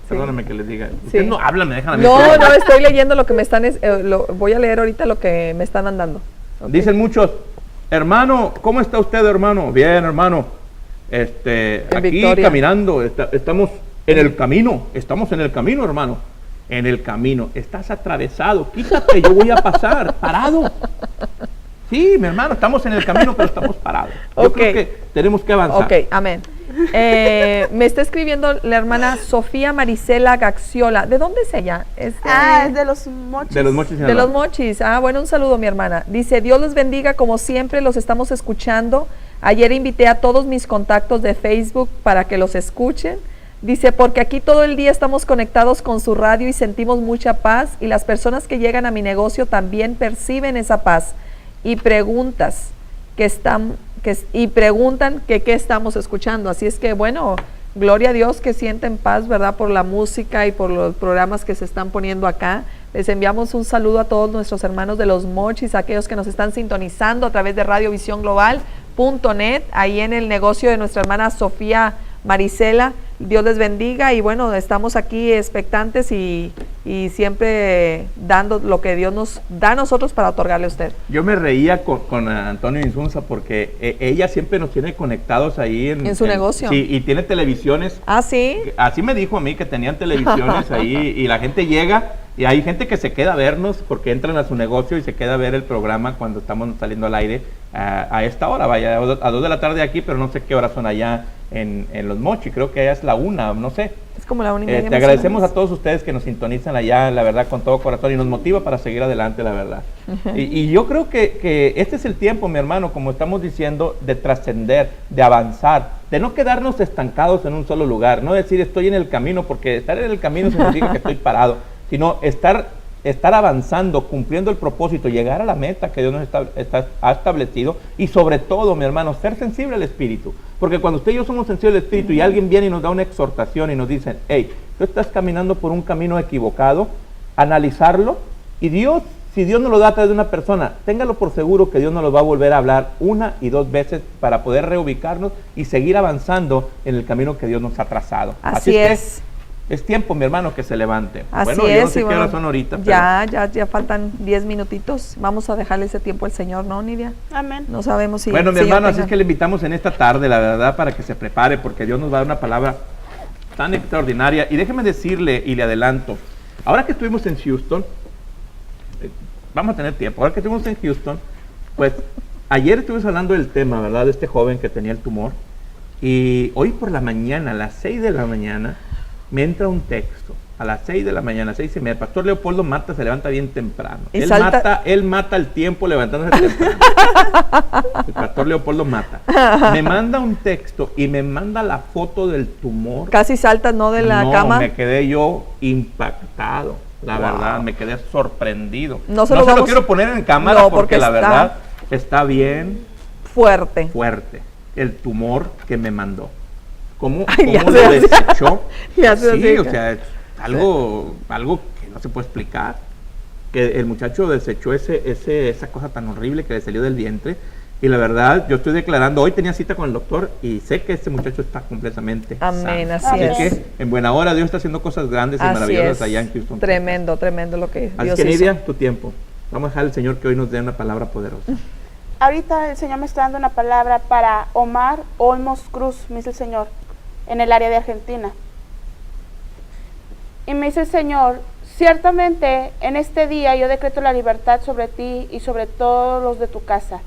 Perdóname que les diga. Ustedes no hablan, me dejan a mí. No, estoy leyendo lo que me están, voy a leer ahorita lo que me están mandando. Okay. Dicen muchos, hermano, ¿cómo está usted, hermano? Bien, hermano. Aquí Victoria. caminando, estamos en el camino, hermano. En el camino, estás atravesado, quítate, yo voy a pasar, parado. Sí, mi hermano, estamos en el camino, pero estamos parados. Yo creo que tenemos que avanzar. Ok, amén. Me está escribiendo la hermana Sofía Marisela Gaxiola. ¿De dónde es ella? Es de los Mochis. De los Mochis. De los Mochis. Bueno, un saludo, mi hermana. Dice, Dios les bendiga, como siempre, los estamos escuchando. Ayer invité a todos mis contactos de Facebook para que los escuchen. Dice, porque aquí todo el día estamos conectados con su radio y sentimos mucha paz, y las personas que llegan a mi negocio también perciben esa paz y preguntan qué estamos escuchando. Así es que, bueno, gloria a Dios que sienten paz, ¿verdad? Por la música y por los programas que se están poniendo acá. Les enviamos un saludo a todos nuestros hermanos de los Mochis, aquellos que nos están sintonizando a través de RadioVisiónGlobal.net, ahí en el negocio de nuestra hermana Sofía Marisela. Dios les bendiga, y bueno, estamos aquí expectantes y siempre dando lo que Dios nos da a nosotros para otorgarle a usted. Yo me reía con Antonio Insunza porque ella siempre nos tiene conectados ahí en su negocio. Sí, y tiene televisiones. Ah, sí. Así me dijo a mí que tenían televisiones ahí, y la gente llega y hay gente que se queda a vernos porque entran a su negocio y se queda a ver el programa cuando estamos saliendo al aire a esta hora, vaya, a 2 de la tarde aquí, pero no sé qué horas son allá en Los Mochis, creo que es la 1, no sé. Es como la 1:30. Te agradecemos a todos ustedes que nos sintonizan allá, la verdad, con todo corazón, y nos motiva para seguir adelante, la verdad. Y yo creo que este es el tiempo, mi hermano, como estamos diciendo, de trascender, de avanzar, de no quedarnos estancados en un solo lugar, no decir estoy en el camino, porque estar en el camino significa que estoy parado, sino estar avanzando, cumpliendo el propósito, llegar a la meta que Dios nos ha establecido, y sobre todo, mi hermano, ser sensible al Espíritu. Porque cuando usted y yo somos sensibles al Espíritu y alguien viene y nos da una exhortación y nos dice, hey, tú estás caminando por un camino equivocado, analizarlo, y Dios, si Dios nos lo da a través de una persona, téngalo por seguro que Dios nos lo va a volver a hablar 1 y 2 veces para poder reubicarnos y seguir avanzando en el camino que Dios nos ha trazado. Así es. Es tiempo, mi hermano, que se levante. Así bueno, yo no sé qué horas son ahorita. Ya faltan 10 minutitos. Vamos a dejarle ese tiempo al Señor, ¿no, Nidia? Amén. No sabemos si... Bueno, mi hermano, así es que le invitamos en esta tarde, la verdad, para que se prepare, porque Dios nos va a dar una palabra tan extraordinaria. Y déjeme decirle, y le adelanto, ahora que estuvimos en Houston, vamos a tener tiempo, ahora que estuvimos en Houston, pues ayer estuvimos hablando del tema, ¿verdad?, de este joven que tenía el tumor. Y hoy por la mañana, a las 6 de la mañana, me entra un texto, a las 6 de la mañana, 6:30. El pastor Leopoldo Mata se levanta bien temprano. Él mata el tiempo levantándose temprano. El pastor Leopoldo Mata. Me manda un texto y me manda la foto del tumor. Casi saltas, ¿no?, de la cama. Me quedé yo impactado. La verdad, me quedé sorprendido. No se lo quiero poner en cámara porque la verdad está bien fuerte. El tumor que me mandó. ¿Cómo lo desechó? Sí, o sea, es algo que no se puede explicar. Que el muchacho desechó esa cosa tan horrible que le salió del vientre. Y la verdad, yo estoy declarando, hoy tenía cita con el doctor y sé que este muchacho está completamente amén, sano. así es. Que en buena hora Dios está haciendo cosas grandes y maravillosas allá en Houston. Tremendo lo que Dios hizo. Así que, Nidia, tu tiempo. Vamos a dejar al Señor que hoy nos dé una palabra poderosa. Ahorita el Señor me está dando una palabra para Omar Olmos Cruz, me dice el Señor, en el área de Argentina. Y me dice el Señor, ciertamente en este día yo decreto la libertad sobre ti y sobre todos los de tu casa.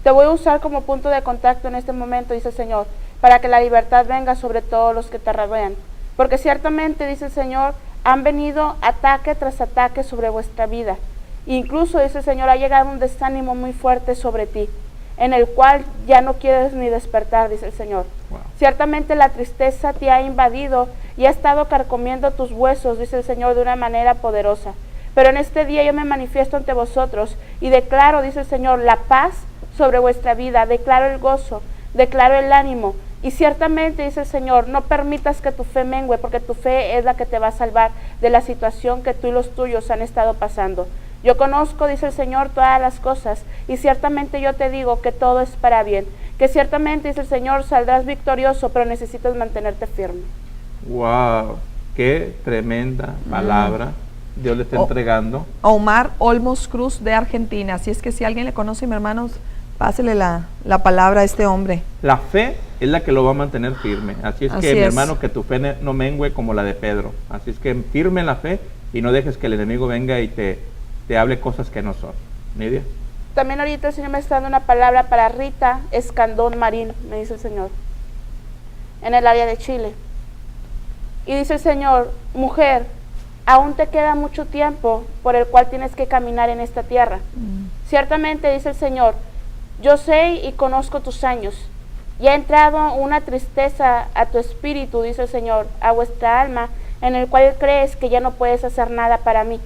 Te voy a usar como punto de contacto en este momento, dice el Señor, para que la libertad venga sobre todos los que te rodean. Porque ciertamente, dice el Señor, han venido ataque tras ataque sobre vuestra vida. Incluso, dice el Señor, ha llegado un desánimo muy fuerte sobre ti, en el cual ya no quieres ni despertar, dice el Señor. Wow. Ciertamente la tristeza te ha invadido y ha estado carcomiendo tus huesos, dice el Señor, de una manera poderosa. Pero en este día yo me manifiesto ante vosotros y declaro, dice el Señor, la paz sobre vuestra vida, declaro el gozo, declaro el ánimo. Y ciertamente, dice el Señor, no permitas que tu fe mengue, porque tu fe es la que te va a salvar de la situación que tú y los tuyos han estado pasando. Yo conozco, dice el Señor, todas las cosas, y ciertamente yo te digo que todo es para bien, que ciertamente, dice el Señor, saldrás victorioso, pero necesitas mantenerte firme. ¡Wow! Qué tremenda palabra Dios le está entregando. Omar Olmos Cruz de Argentina. Así es que si alguien le conoce, mis hermanos, pásele la palabra a este hombre. La fe es la que lo va a mantener firme. Así es que, mi hermano, que tu fe no mengue como la de Pedro. Así es que firme en la fe y no dejes que el enemigo venga y te hable cosas que no son. Nidia. También ahorita el Señor me está dando una palabra para Rita Escandón Marín, me dice el Señor, en el área de Chile. Y dice el Señor, mujer, aún te queda mucho tiempo por el cual tienes que caminar en esta tierra. Ciertamente, dice el Señor, yo sé y conozco tus años, y ha entrado una tristeza a tu espíritu, dice el Señor, a vuestra alma, en el cual crees que ya no puedes hacer nada para mí.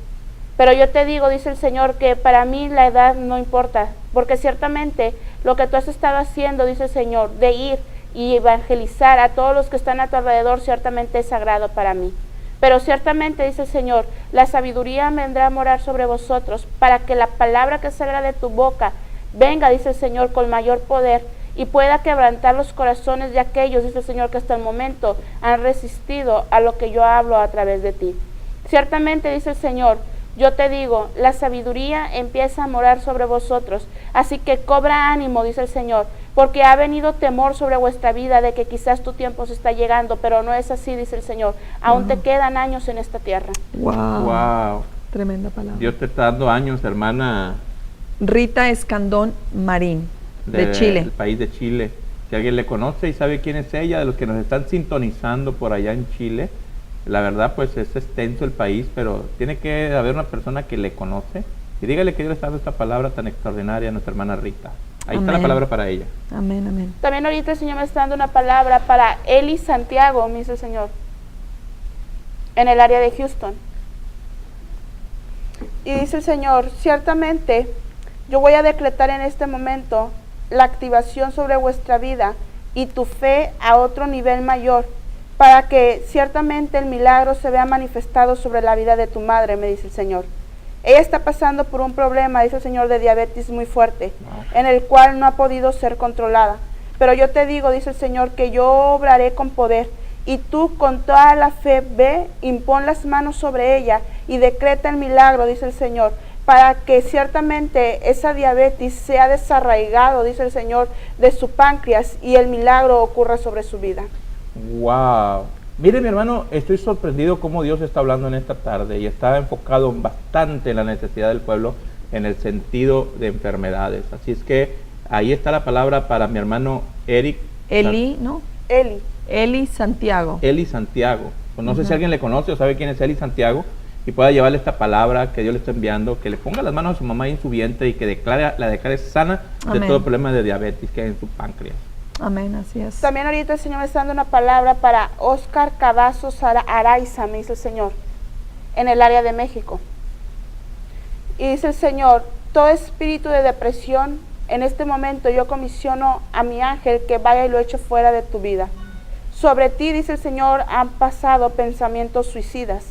Pero yo te digo, dice el Señor, que para mí la edad no importa, porque ciertamente lo que tú has estado haciendo, dice el Señor, de ir y evangelizar a todos los que están a tu alrededor, ciertamente es sagrado para mí. Pero ciertamente, dice el Señor, la sabiduría vendrá a morar sobre vosotros, para que la palabra que salga de tu boca venga, dice el Señor, con mayor poder, y pueda quebrantar los corazones de aquellos, dice el Señor, que hasta el momento han resistido a lo que yo hablo a través de ti. Ciertamente, dice el Señor, yo te digo, la sabiduría empieza a morar sobre vosotros, así que cobra ánimo, dice el Señor, porque ha venido temor sobre vuestra vida de que quizás tu tiempo se está llegando, pero no es así, dice el Señor, aún te quedan años en esta tierra. Wow. Tremenda palabra. Dios te está dando años, hermana. Rita Escandón Marín, de Chile. Del país de Chile. Si alguien le conoce y sabe quién es ella, de los que nos están sintonizando por allá en Chile, la verdad pues es extenso el país, pero tiene que haber una persona que le conoce y dígale que Dios le está dando esta palabra tan extraordinaria a nuestra hermana Rita. Ahí está la palabra para ella. Amén, amén. También ahorita el Señor me está dando una palabra para Eli Santiago, me dice el Señor, en el área de Houston. Y dice el Señor, ciertamente yo voy a decretar en este momento la activación sobre vuestra vida y tu fe a otro nivel mayor, para que ciertamente el milagro se vea manifestado sobre la vida de tu madre, me dice el Señor. Ella está pasando por un problema, dice el Señor, de diabetes muy fuerte, en el cual no ha podido ser controlada. Pero yo te digo, dice el Señor, que yo obraré con poder, y tú con toda la fe ve, impón las manos sobre ella y decreta el milagro, dice el Señor, para que ciertamente esa diabetes sea desarraigado, dice el Señor, de su páncreas y el milagro ocurra sobre su vida. Wow. Mire, mi hermano, estoy sorprendido cómo Dios está hablando en esta tarde y está enfocado bastante en la necesidad del pueblo en el sentido de enfermedades. Así es que ahí está la palabra para mi hermano Eric. Eli, ¿no? Eli Santiago. Eli Santiago. Pues no sé si alguien le conoce o sabe quién es Eli Santiago y pueda llevarle esta palabra que Dios le está enviando, que le ponga las manos a su mamá ahí en su vientre y que la declare sana de todo problema de diabetes que hay en su páncreas. Amén, así es. También ahorita el Señor me está dando una palabra para Oscar Cavazos Araiza, me dice el Señor, en el área de México. Y dice el Señor, todo espíritu de depresión, en este momento yo comisiono a mi ángel que vaya y lo eche fuera de tu vida. Sobre ti, dice el Señor, han pasado pensamientos suicidas.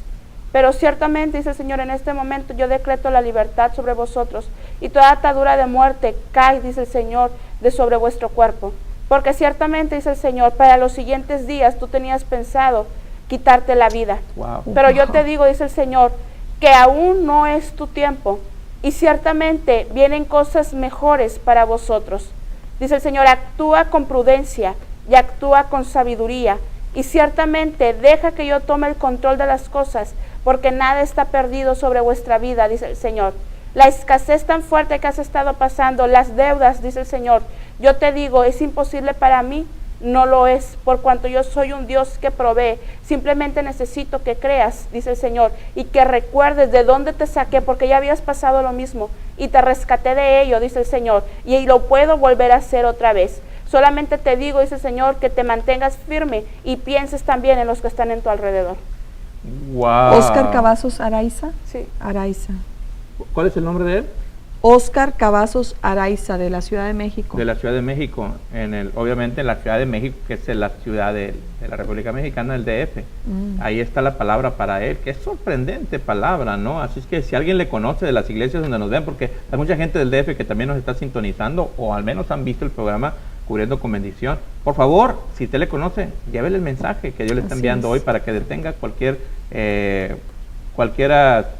Pero ciertamente, dice el Señor, en este momento yo decreto la libertad sobre vosotros y toda atadura de muerte cae, dice el Señor, de sobre vuestro cuerpo. Porque ciertamente, dice el Señor, para los siguientes días tú tenías pensado quitarte la vida. Wow. Pero yo te digo, dice el Señor, que aún no es tu tiempo y ciertamente vienen cosas mejores para vosotros. Dice el Señor, actúa con prudencia y actúa con sabiduría y ciertamente deja que yo tome el control de las cosas, porque nada está perdido sobre vuestra vida, dice el Señor. La escasez tan fuerte que has estado pasando, las deudas, dice el Señor, yo te digo, es imposible para mí, no lo es, por cuanto yo soy un Dios que provee. Simplemente necesito que creas, dice el Señor, y que recuerdes de dónde te saqué, porque ya habías pasado lo mismo, y te rescaté de ello, dice el Señor, y lo puedo volver a hacer otra vez. Solamente te digo, dice el Señor, que te mantengas firme y pienses también en los que están en tu alrededor. Wow. Oscar Cavazos Araiza. Sí. Araiza. ¿Cuál es el nombre de él? Oscar Cavazos Araiza, de la Ciudad de México. De la Ciudad de México, obviamente en la Ciudad de México, que es la ciudad de la República Mexicana, el DF. Ahí está la palabra para él, que es sorprendente palabra, ¿no? Así es que si alguien le conoce de las iglesias donde nos ven, porque hay mucha gente del DF que también nos está sintonizando, o al menos han visto el programa, Cubriendo con Bendición. Por favor, si usted le conoce, llévele el mensaje que Dios le está enviando hoy para que detenga cualquiera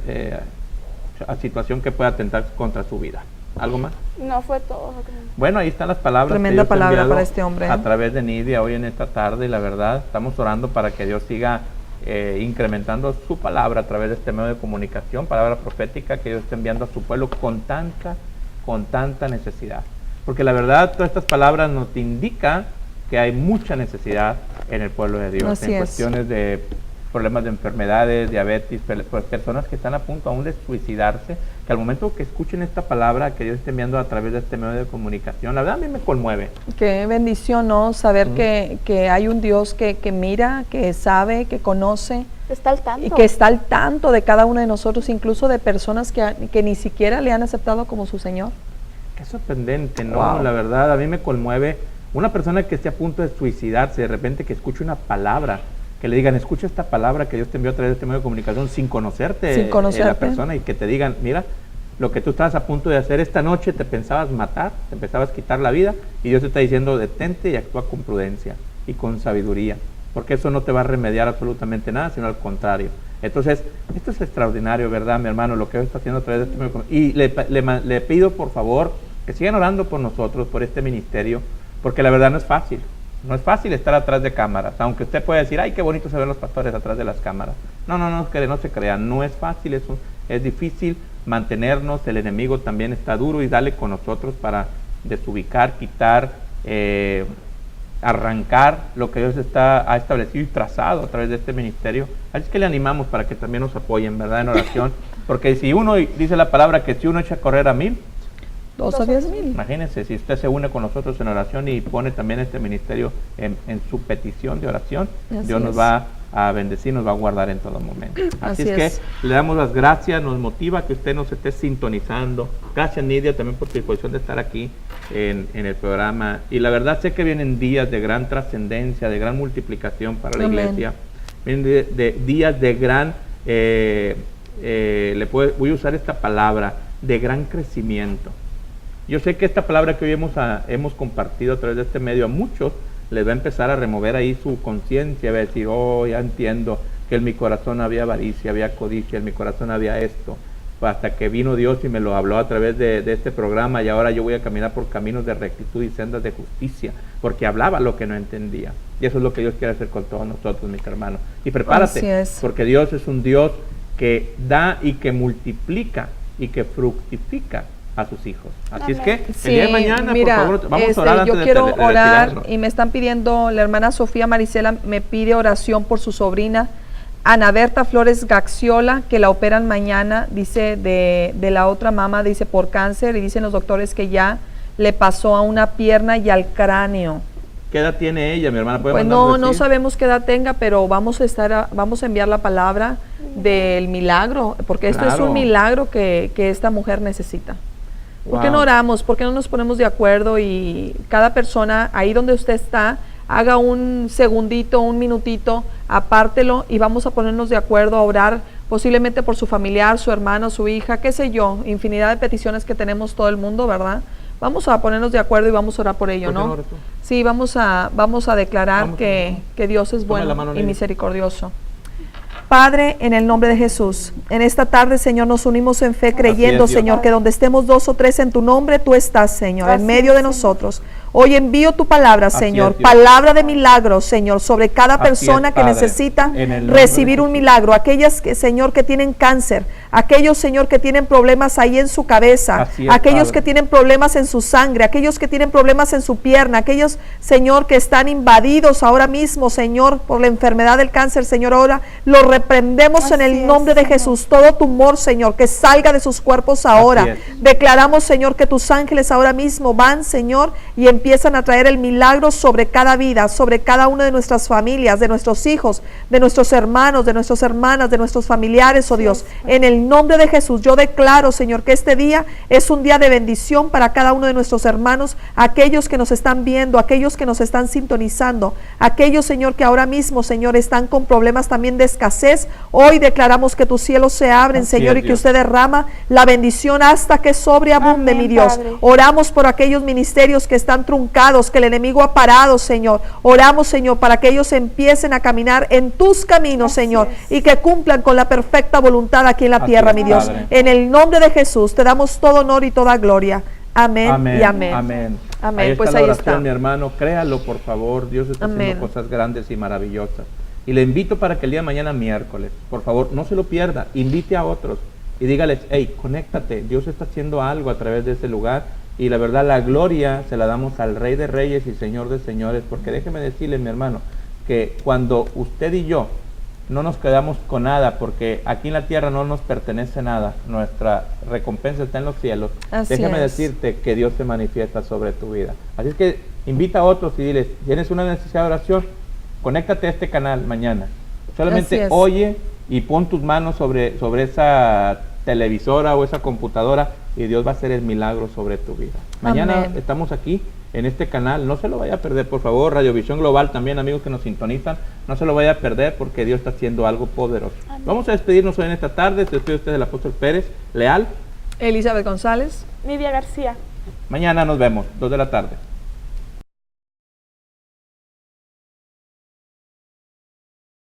situación que pueda atentar contra su vida. ¿Algo más? No, fue todo. Bueno, ahí están las palabras. Tremenda palabra para este hombre. A través de Nidia hoy en esta tarde, y la verdad, estamos orando para que Dios siga incrementando su palabra a través de este medio de comunicación, palabra profética que Dios está enviando a su pueblo con tanta necesidad. Porque la verdad, todas estas palabras nos indican que hay mucha necesidad en el pueblo de Dios. Así en es. Cuestiones de problemas de enfermedades, diabetes, pues personas que están a punto aún de suicidarse, que al momento que escuchen esta palabra que Dios está enviando a través de este medio de comunicación, la verdad a mí me conmueve. Qué bendición, ¿no? Saber que hay un Dios que mira, que sabe, que conoce. Está al tanto. Y que está al tanto de cada uno de nosotros, incluso de personas que ni siquiera le han aceptado como su Señor. Qué sorprendente, ¿no? Wow. La verdad, a mí me conmueve una persona que esté a punto de suicidarse, de repente que escuche una palabra, que le digan, escucha esta palabra que Dios te envió a través de este medio de comunicación sin conocerte. La persona, y que te digan, mira, lo que tú estabas a punto de hacer esta noche, te pensabas matar, te pensabas quitar la vida, y Dios te está diciendo, detente y actúa con prudencia y con sabiduría, porque eso no te va a remediar absolutamente nada, sino al contrario. Entonces, esto es extraordinario, ¿verdad, mi hermano? Lo que Dios está haciendo a través de este medio de comunicación. Y le pido, por favor, que sigan orando por nosotros, por este ministerio, porque la verdad no es fácil. No es fácil estar atrás de cámaras, aunque usted puede decir, ay, qué bonito se ven los pastores atrás de las cámaras. No se crean, no es fácil, es difícil mantenernos, el enemigo también está duro y dale con nosotros para desubicar, quitar, arrancar lo que Dios ha establecido y trazado a través de este ministerio. Así es que le animamos para que también nos apoyen, ¿verdad?, en oración, porque si uno, dice la palabra, que si uno echa a correr a 1000, 2 a 10,000. Imagínense, si usted se une con nosotros en oración y pone también este ministerio en su petición de oración, Dios nos va a bendecir, nos va a guardar en todo momento. Así es que le damos las gracias, nos motiva que usted nos esté sintonizando. Gracias, Nidia, también por tu disposición de estar aquí en el programa. Y la verdad, sé que vienen días de gran trascendencia, de gran multiplicación para la iglesia. Vienen de días de gran, voy a usar esta palabra, de gran crecimiento. Yo sé que esta palabra que hoy hemos compartido a través de este medio a muchos les va a empezar a remover ahí su conciencia, va a decir, oh, ya entiendo que en mi corazón había avaricia, había codicia, en mi corazón había esto, hasta que vino Dios y me lo habló a través de este programa, y ahora yo voy a caminar por caminos de rectitud y sendas de justicia, porque hablaba lo que no entendía. Y eso es lo que Dios quiere hacer con todos nosotros, mis hermanos. Y prepárate, porque Dios es un Dios que da y que multiplica y que fructifica a sus hijos. Así es que el día de mañana, mira, por favor, vamos a orar. Yo quiero orar y me están pidiendo, la hermana Sofía Marisela me pide oración por su sobrina Ana Berta Flores Gaxiola, que la operan mañana, dice, de la otra mama, dice, por cáncer, y dicen los doctores que ya le pasó a una pierna y al cráneo. ¿Qué edad tiene ella, mi hermana? Pues no sabemos qué edad tenga, pero vamos a enviar la palabra del milagro, porque esto es un milagro que esta mujer necesita. ¿Por qué no oramos? ¿Por qué no nos ponemos de acuerdo y cada persona, ahí donde usted está, haga un segundito, un minutito, apártelo y vamos a ponernos de acuerdo a orar posiblemente por su familiar, su hermano, su hija, qué sé yo, infinidad de peticiones que tenemos todo el mundo, ¿verdad? Vamos a ponernos de acuerdo y vamos a orar por ello, ¿no? Sí, vamos a declarar que Dios es bueno y misericordioso. Padre, en el nombre de Jesús, en esta tarde, Señor, nos unimos en fe creyendo, Señor, que donde estemos 2 o 3 en tu nombre, tú estás, Señor, en medio de nosotros. Hoy envío tu palabra, Señor, palabra de milagro, Señor, sobre cada persona que necesita recibir un milagro. Aquellas, Señor, que tienen cáncer, aquellos, Señor, que tienen problemas ahí en su cabeza, aquellos que tienen problemas en su sangre, aquellos que tienen problemas en su pierna, aquellos, Señor, que están invadidos ahora mismo, Señor, por la enfermedad del cáncer, Señor, ahora lo reprendemos en el nombre de Jesús. Todo tumor, Señor, que salga de sus cuerpos ahora. Declaramos, Señor, que tus ángeles ahora mismo van, Señor, y empiezan a traer el milagro sobre cada vida, sobre cada una de nuestras familias, de nuestros hijos, de nuestros hermanos, de nuestras hermanas, de nuestros familiares, oh Dios, en el el nombre de Jesús, yo declaro, Señor, que este día es un día de bendición para cada uno de nuestros hermanos, aquellos que nos están viendo, aquellos que nos están sintonizando, aquellos, Señor, que ahora mismo, Señor, están con problemas también de escasez. Hoy declaramos que tus cielos se abren, Así Señor, es, y que Dios. usted derrama la bendición hasta que sobreabunde, Amén, mi Dios. Padre. Oramos por aquellos ministerios que están truncados, que el enemigo ha parado, Señor. Oramos, Señor, para que ellos empiecen a caminar en tus caminos, Así Señor, es. y que cumplan con la perfecta voluntad aquí en la Así tierra, es, mi Dios. Padre. En el nombre de Jesús te damos todo honor y toda gloria. Amén, y amén. Amén. Amén. Ahí está Pues la ahí oración, está. mi hermano. Créalo, por favor. Dios está Amén. haciendo cosas grandes y maravillosas. Y le invito para que el día de mañana, miércoles, por favor, no se lo pierda. Invite a otros y dígales, hey, conéctate. Dios está haciendo algo a través de ese lugar. Y la verdad, la gloria se la damos al Rey de Reyes y Señor de Señores. Porque déjeme decirle, mi hermano, que cuando usted y yo no nos quedamos con nada, porque aquí en la tierra no nos pertenece nada, nuestra recompensa está en los cielos. Así Déjame es. decirte que Dios se manifiesta sobre tu vida. Así es que invita a otros y diles, ¿tienes una necesidad de oración? Conéctate a este canal mañana. Así Solamente es. oye y pon tus manos sobre esa televisora o esa computadora y Dios va a hacer el milagro sobre tu vida. Mañana Amén. estamos aquí en este canal, no se lo vaya a perder, por favor. Radiovisión Global también, amigos que nos sintonizan, no se lo vaya a perder porque Dios está haciendo algo poderoso. Amén. Vamos a despedirnos hoy en esta tarde. Se despide usted del apóstol Pérez Leal. Elizabeth González. Nidia García. Mañana nos vemos, 2 de la tarde.